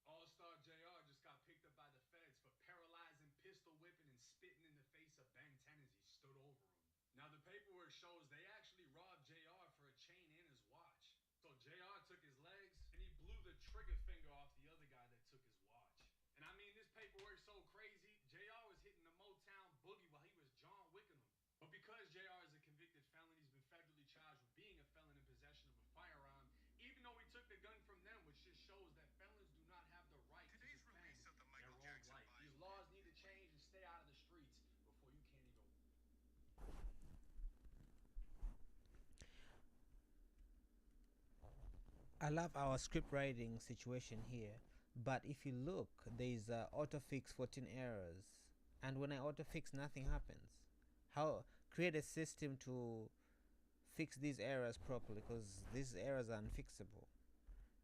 Speaker 5: All-Star JR just got picked up by the feds for paralyzing, pistol whipping, and spitting in the face of Ben 10 as he stood over him. Now the paperwork shows they actually robbed JR for a chain and his watch. So JR took his legs and he blew the trigger finger off the other guy that took his watch. And I mean, this paperwork's so crazy, JR was hitting the Motown boogie while he was John Wicking them. But because JR is a convicted felon, he's been federally charged with being a felon in possession of a firearm, even though he took the gun from them, which just shows that felons do not have the right to defend their own life. These laws need to change and stay out of the streets before you can't even.
Speaker 1: I love our script writing situation here, but if you look, there's autofix 14 errors, and when I autofix, nothing happens. How create a system to fix these errors properly, because these errors are unfixable.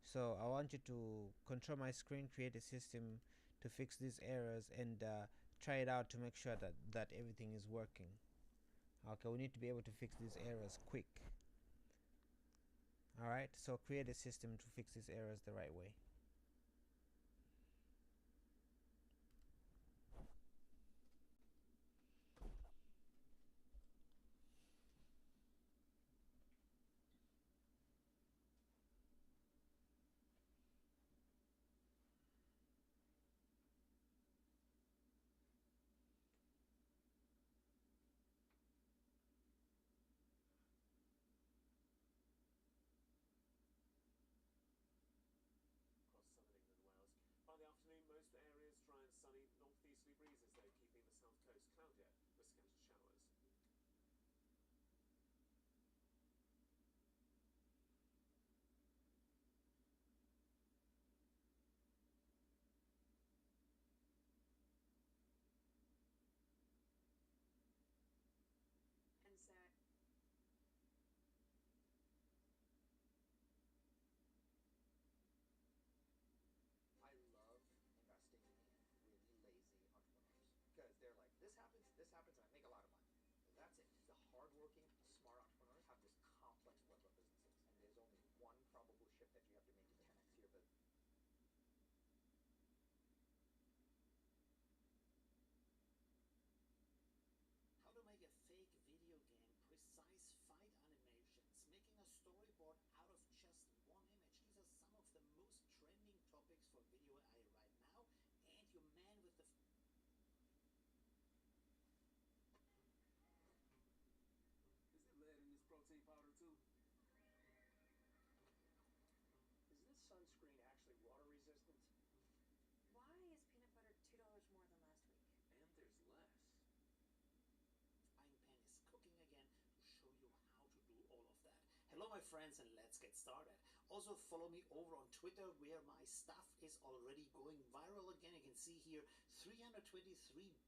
Speaker 1: So I want you to control my screen, create a system to fix these errors, and try it out to make sure that everything is working. Okay, we need to be able to fix these errors quick. Alright, so create a system to fix these errors the right way.
Speaker 2: By the afternoon, most areas dry and sunny. Northeasterly breezes, though, keeping the south coast cloudier with scattered showers.
Speaker 4: And Zach.
Speaker 6: I love investing in really lazy entrepreneurs because they're like, this happens, and I make a lot of money. That's it. The hardworking, smart entrepreneurs have this complex web of businesses, and there's only one probable shift that you have to make to 10x your business. How to make a fake video game, precise fight animations, making a storyboard out of just one image. These are some of the most trending topics for video AI right now, and your man with the
Speaker 2: Is it lead in this protein powder, too?
Speaker 7: Is this sunscreen actually water resistant?
Speaker 4: Why is peanut butter $2 more than last week?
Speaker 2: And there's less.
Speaker 6: frying pan is cooking again to show you how to do all of that. Hello my friends, and let's get started. Also follow me over on Twitter where my stuff is already going viral again. You can see here 323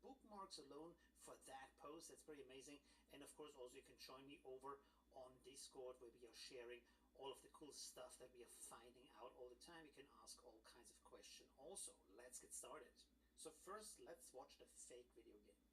Speaker 6: bookmarks alone for that post. That's pretty amazing. And of course also you can join me over on Discord where we are sharing all of the cool stuff that we are finding out all the time. You can ask all kinds of questions. Also, let's get started. So first, let's watch the fake video game.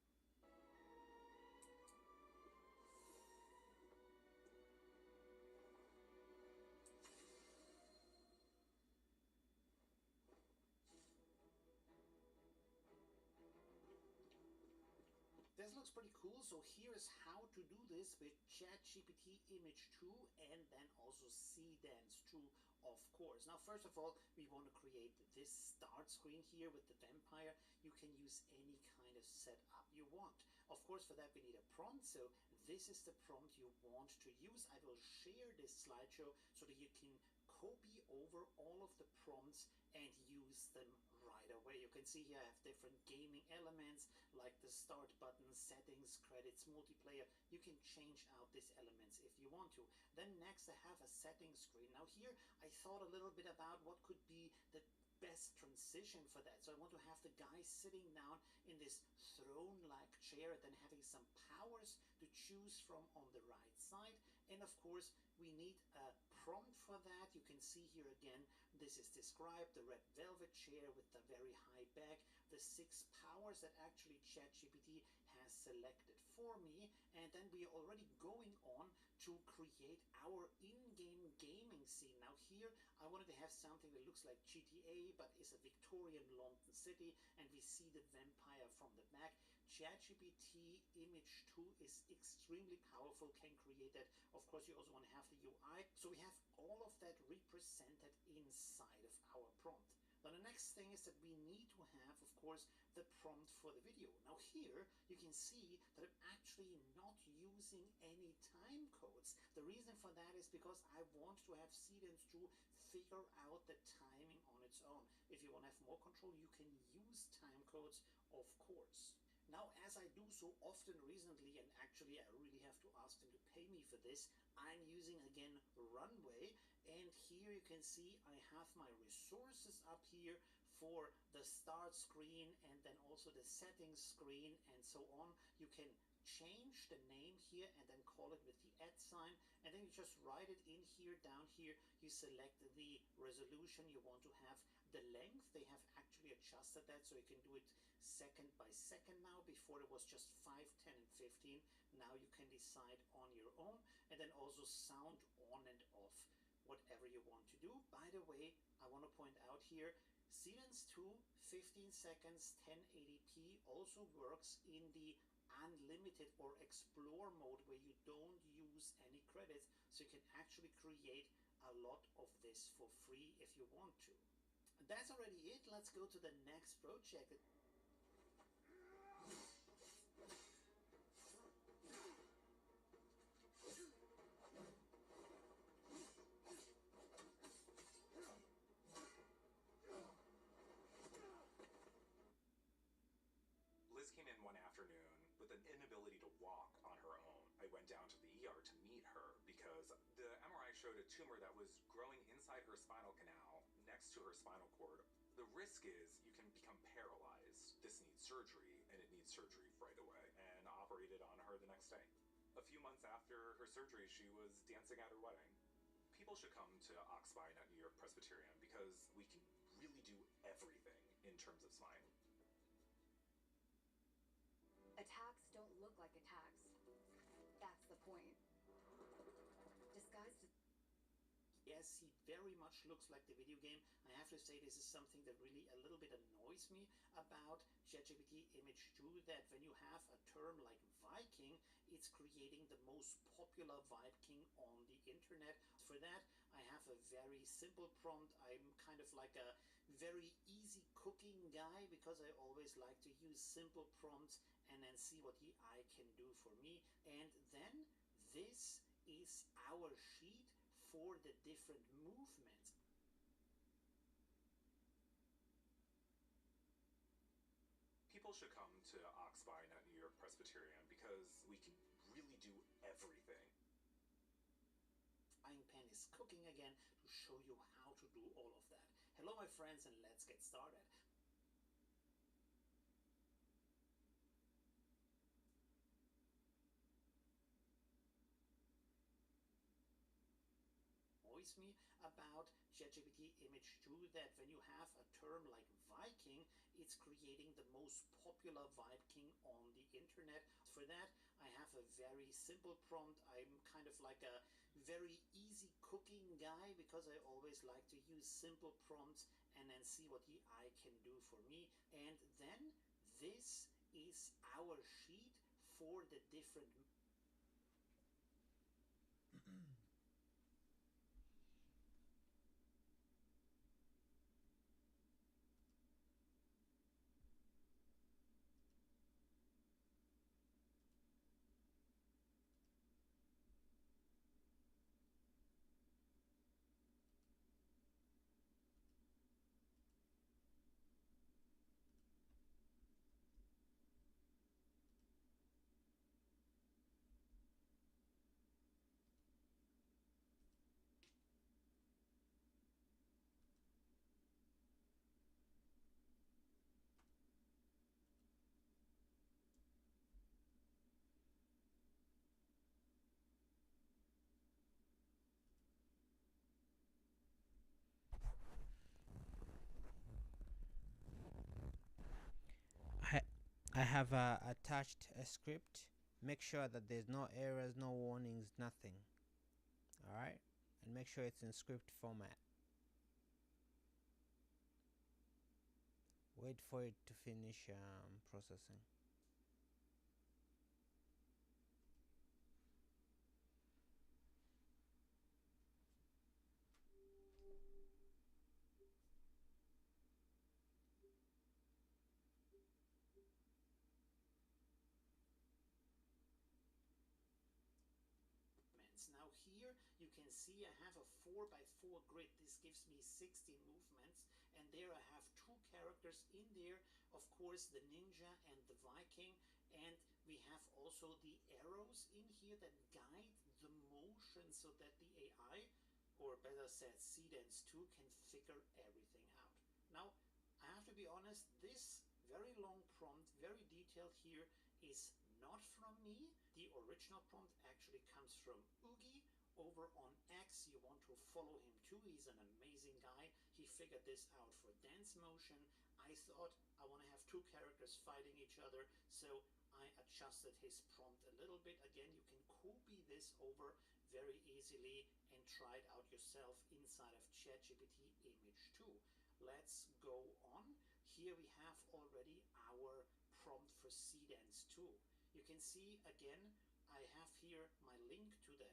Speaker 6: This looks pretty cool. So here's how to do this with ChatGPT Image 2 and then also Seedance 2, of course. Now, first of all, we want to create this start screen here with the vampire. You can use any kind of setup you want. Of course, for that we need a prompt. So this is the prompt you want to use. I will share this slideshow so that you can copy over all of the prompts and use them right away. You can see here I have different gaming elements like the start button, settings, credits, multiplayer. You can change out these elements if you want to. Then next I have a settings screen. Now here I thought a little bit about what could be the best transition position for that. So I want to have the guy sitting down in this throne-like chair, then having some powers to choose from on the right side. And of course, we need a prompt for that. You can see here again, this is described, the red velvet chair with the very high back, the 6 powers that actually ChatGPT has selected for me. And then we are already going on to create our in-game gaming scene. Now here, I wanted to have something that looks like GTA, but is a Victorian London city, and we see the vampire from the back. ChatGPT Image 2 is extremely powerful, can create that. Of course, you also want to have the UI. So we have all of that represented inside of our prompt. Now the next thing is that we need to have, of course, the prompt for the video. Now here you can see that I'm actually not using any time codes. The reason for that is because I want to have Seedance to figure out the timing on its own. If you want to have more control, you can use time codes, of course. Now, as I do so often recently, and actually I really have to ask them to pay me for this, I'm using again Runway, and here you can see I have my resources up here for the start screen and then also the settings screen and so on. You can change the name here and then call it with the @ sign, and then you just write it in here. Down here you select the resolution you want to have, the length. They have actually adjusted that so you can do it second by second now. Before it was just 5, 10 and 15. Now you can decide on your own, and then also sound on and off, whatever you want to do. By the way, I want to point out here, Seedance 2 15 seconds 1080p also works in the unlimited or explore mode, where you don't use any credits, so you can actually create a lot of this for free if you want to. That's already it. Let's go to the next project.
Speaker 8: Liz came in one afternoon with an inability to walk on her own. I went down to the ER to meet her because the MRI showed a tumor that was growing inside her spinal canal next to her spinal cord. The risk is you can become paralyzed. This needs surgery, and it needs surgery right away, and operated on her the next day. A few months after her surgery, she was dancing at her wedding. People should come to Oxspine at New York Presbyterian because we can really do everything in terms of spine.
Speaker 9: Attacks don't look like attacks. That's the point. Disguised as...
Speaker 6: Yes, he very much looks like the video game. I have to say, this is something that really a little bit annoys me about ChatGPT Image 2, that when you have a term like Viking, it's creating the most popular Viking on the internet. For that, I have a very simple prompt. I'm kind of like a very easy cooking guy because I always like to use simple prompts and then see what the AI can do for me. And then this is our sheet for the different movements.
Speaker 8: People should come to Oxspine at New York Presbyterian because we can really do everything.
Speaker 6: Frying pan is cooking again to show you how to do all of that. Hello my friends, and let's get started. Me about ChatGPT Image 2, that when you have a term like Viking, it's creating the most popular Viking on the internet. For that, I have a very simple prompt. I'm kind of like a very easy cooking guy because I always like to use simple prompts and then see what the AI can do for me. And then this is our sheet for the different
Speaker 1: I have attached a script. Make sure that there's no errors, no warnings, nothing. Alright? And make sure it's in script format. Wait for it to finish processing.
Speaker 6: Now here you can see I have a 4x4 grid. This gives me 16 movements, and there I have two characters in there, of course the ninja and the Viking, and we have also the arrows in here that guide the motion so that the AI, or better said Seedance 2, can figure everything out. Now I have to be honest, this very long prompt, very detailed here, is not from me. The original prompt actually comes from Oogie over on X. You want to follow him too. He's an amazing guy. He figured this out for dance motion. I thought I want to have two characters fighting each other, so I adjusted his prompt a little bit. Again, you can copy this over very easily and try it out yourself inside of ChatGPT Image 2. Let's go on. Here we have already our prompt for Seedance 2. You can see again, I have here my link to the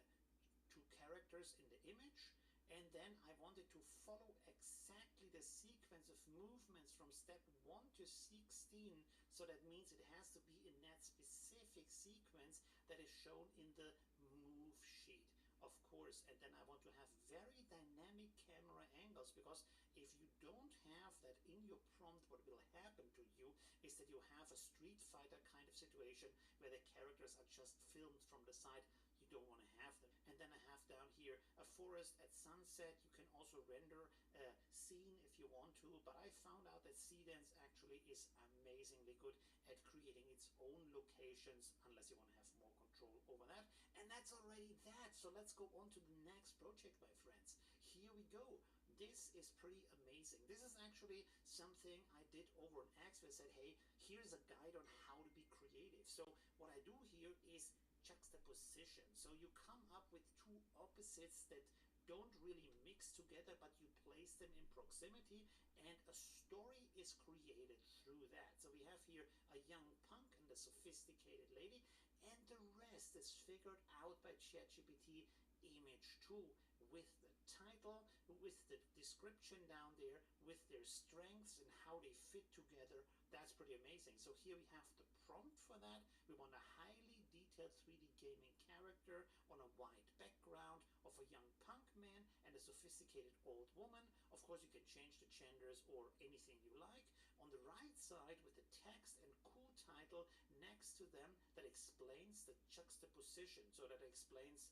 Speaker 6: two characters in the image, and then I wanted to follow exactly the sequence of movements from step 1 to 16, so that means it has to be in that specific sequence that is shown in the move sheet, of course. And then I want to have very dynamic camera angles, because if you don't have that in your prompt, what will happen to you is that you have a Street Fighter kind of situation where the characters are just filmed from the side. You don't want to have them. And then I have down here a forest at sunset. You can also render a scene if you want to, but I found out that Seedance actually is amazingly good at creating its own locations, unless you want to have more control over that. And that's already that. So let's go on to the next project, my friends. Here we go. This is pretty amazing. This is actually something I did over on X, where I said, hey, here's a guide on how to be creative. So what I do here is juxtaposition. So you come up with two opposites that don't really mix together, but you place them in proximity, and a story is created through that. So we have here a young punk and a sophisticated lady, and the rest is figured out by ChatGPT Image 2, with the title, with the description down there, with their strengths and how they fit together. That's pretty amazing. So here we have the prompt for that. We want a highly detailed 3D gaming character on a white background of a young punk man and a sophisticated old woman. Of course, you can change the genders or anything you like. On the right side, with the text and cool title next to them that explains the juxtaposition, so that explains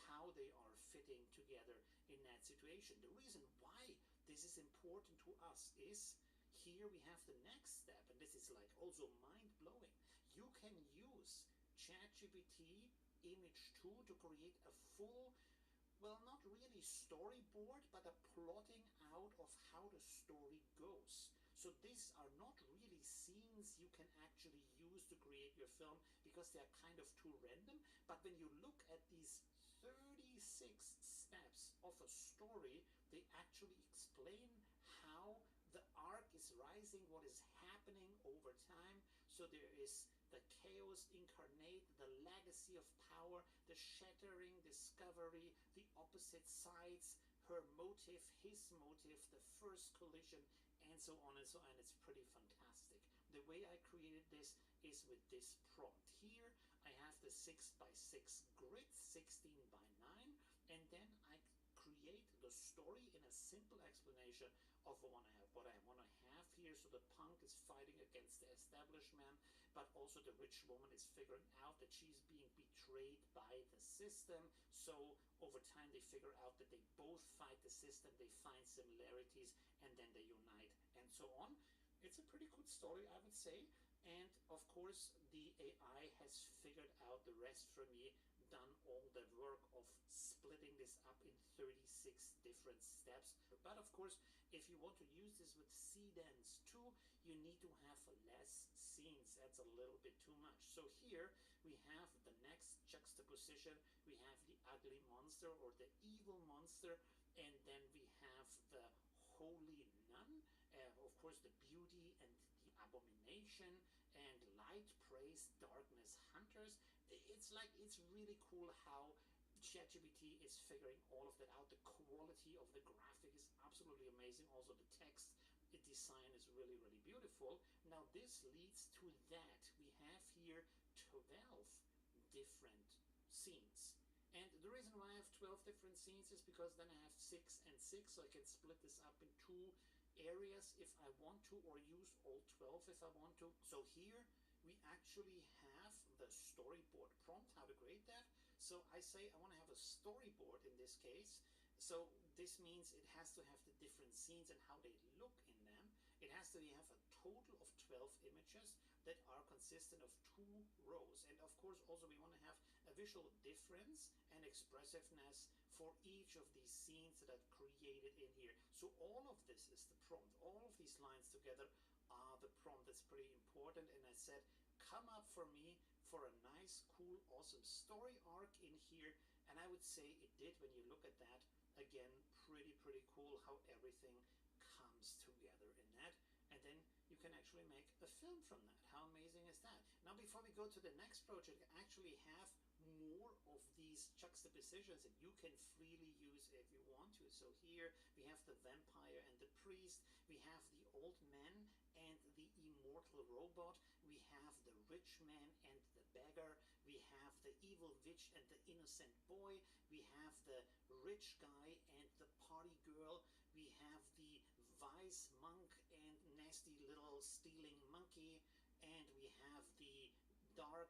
Speaker 6: how they are fitting together in that situation. The reason why this is important to us is here we have the next step, and this is like also mind-blowing. You can use ChatGPT Image 2 to create a full, well, not really storyboard, but a plotting out of how the story goes. So these are not really scenes you can actually use to create your film, because they are kind of too random. But when you look at these 36 steps of a story, they actually explain how the arc is rising, what is happening over time. So there is the chaos incarnate, the legacy of power, the shattering discovery, the opposite sides, her motive, his motive, the first collision, and so on and so on. It's pretty fantastic. The way I created this is with this prompt here. I have the 6x6 grid, 16 by 9, and then I create the story in a simple explanation of what I want to have here. So the punk is fighting against the establishment, but also the rich woman is figuring out that she's being betrayed by the system. So over time they figure out that they both fight the system, they find similarities, and then they unite, and so on. It's a pretty good story, I would say. And of course the AI has figured out the rest for me, done all the work of splitting this up in 36 different steps. But of course, if you want to use this with Seedance 2, you need to have less scenes. That's a little bit too much. So here we have the next juxtaposition. We have the ugly monster or the evil monster, and then we have the holy nun, of course the beauty and the abomination, and light praise, darkness hunters. It's like, it's really cool how ChatGPT is figuring all of that out. The quality of the graphic is absolutely amazing. Also the text, the design is really, really beautiful. Now this leads to that. We have here 12 different scenes. And the reason why I have 12 different scenes is because then I have 6 and 6, so I can split this up in 2 areas if I want to, or use all 12 if I want to. So here we actually have the storyboard prompt, how to create that. So I say I want to have a storyboard in this case. So this means it has to have the different scenes and how they look in them. It has to have a total of 12 images that are consistent of 2 rows. And of course also we want to have a visual difference and expressiveness for each of these scenes that are created in here. So all of this is the prompt. All of these lines together are the prompt. That's pretty important. And I said, come up for me for a nice, cool, awesome story arc in here. And I would say it did. When you look at that, again, pretty cool how everything comes together in that. And then you can actually make a film from that. How amazing is that? Now before we go to the next project, I actually have more of these juxtapositions that you can freely use if you want to. So here we have the vampire and the priest, we have the old man and the immortal robot, we have the rich man and the beggar, we have the evil witch and the innocent boy, we have the rich guy and the party girl, we have the wise monk and nasty little stealing monkey, and we have the dark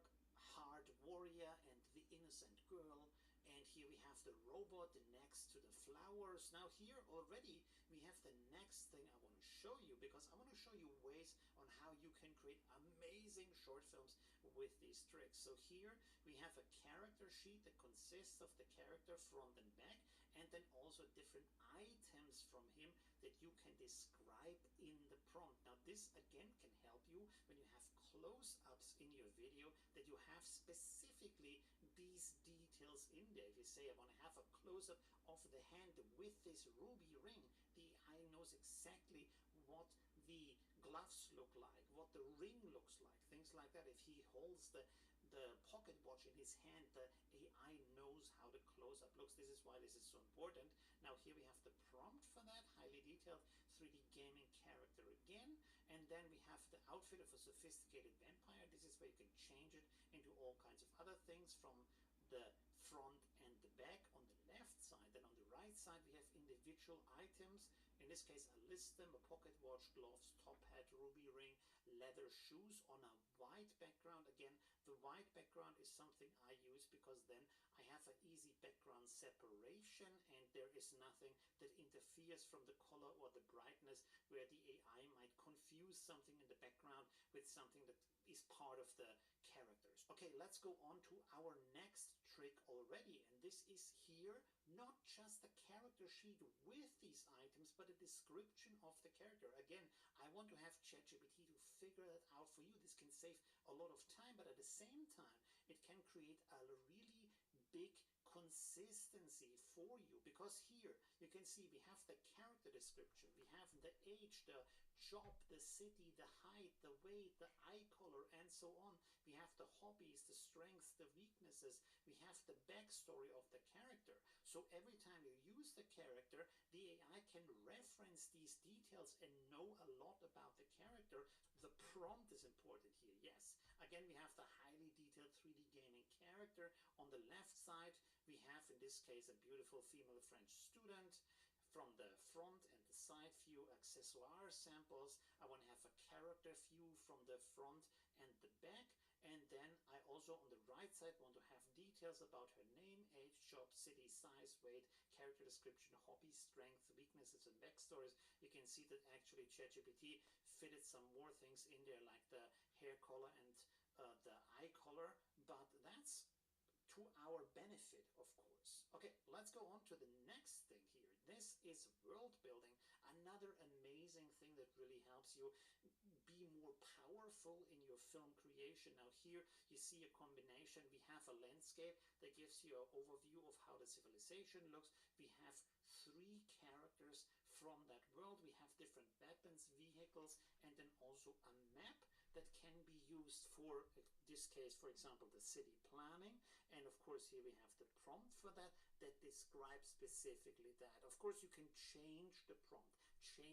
Speaker 6: hard warrior and the innocent girl, and here we have the robot next to the flowers. Now here already we have the next thing I want to show you, because I want to show you ways on how you can create amazing short films with these tricks. So here we have a character sheet that consists of the character front and back, and then also different items from him that you can describe in the prompt. Now this again can help you when you have close-ups in your video, that you have specifically these details in there. If you say I want to have a close-up of the hand with this ruby ring, the eye knows exactly what the gloves look like, what the ring looks like, things like that. If he holds the pocket watch in his hand, the AI knows how the close-up looks. This is why this is so important. Now here we have the prompt for that, highly detailed 3D gaming character again, and then we have the outfit of a sophisticated vampire. This is where you can change it into all kinds of other things from the front and the back on the left side. Then on the right side we have individual items. In this case I list them: a pocket watch, gloves, top hat, ruby ring, leather shoes on a white background. Again, the white background is something I use because then I have an easy background separation and there is nothing that interferes from the color or the brightness where the AI might confuse something in the background with something that is part of the characters. Okay, let's go on to our next trick already, and this is here not just the character sheet with these items, but a description of the character. Again, I want to have ChatGPT to figure that out for you. This can save a lot of time, but at the same time it can create a really big consistency for you, because here you can see we have the character description, we have the age, the job, the city, the height, the weight, the eye color, and so on. We have the hobbies, the strengths, the weaknesses, we have the backstory of the character. So every time you use the character, the AI can reference these details and know a lot about the character. The prompt is important here, yes. Again, we have the highly detailed 3D gaming character. On the left side, we have, in this case, a beautiful female French student. From the front and the side view, accessoire samples. I want to have a character view from the front and the back. And then I also, on the right side, want to have details about her name, age, job, city, size, weight, character description, hobbies, strengths, weaknesses, and backstories. You can see that actually ChatGPT fitted some more things in there, like the hair color and the eye color, but that's to our benefit, of course. Okay, let's go on to the next thing here. This is world building, another amazing thing that really helps you be more powerful in your film creation. Now here you see a combination. We have a landscape that gives you an overview of how the civilization looks. We have 3 characters from that world. We have different weapons, vehicles, and then also a map that can be used for, in this case, for example, the city planning. And of course here we have the prompt for that describes specifically that. Of course you can change the prompt, change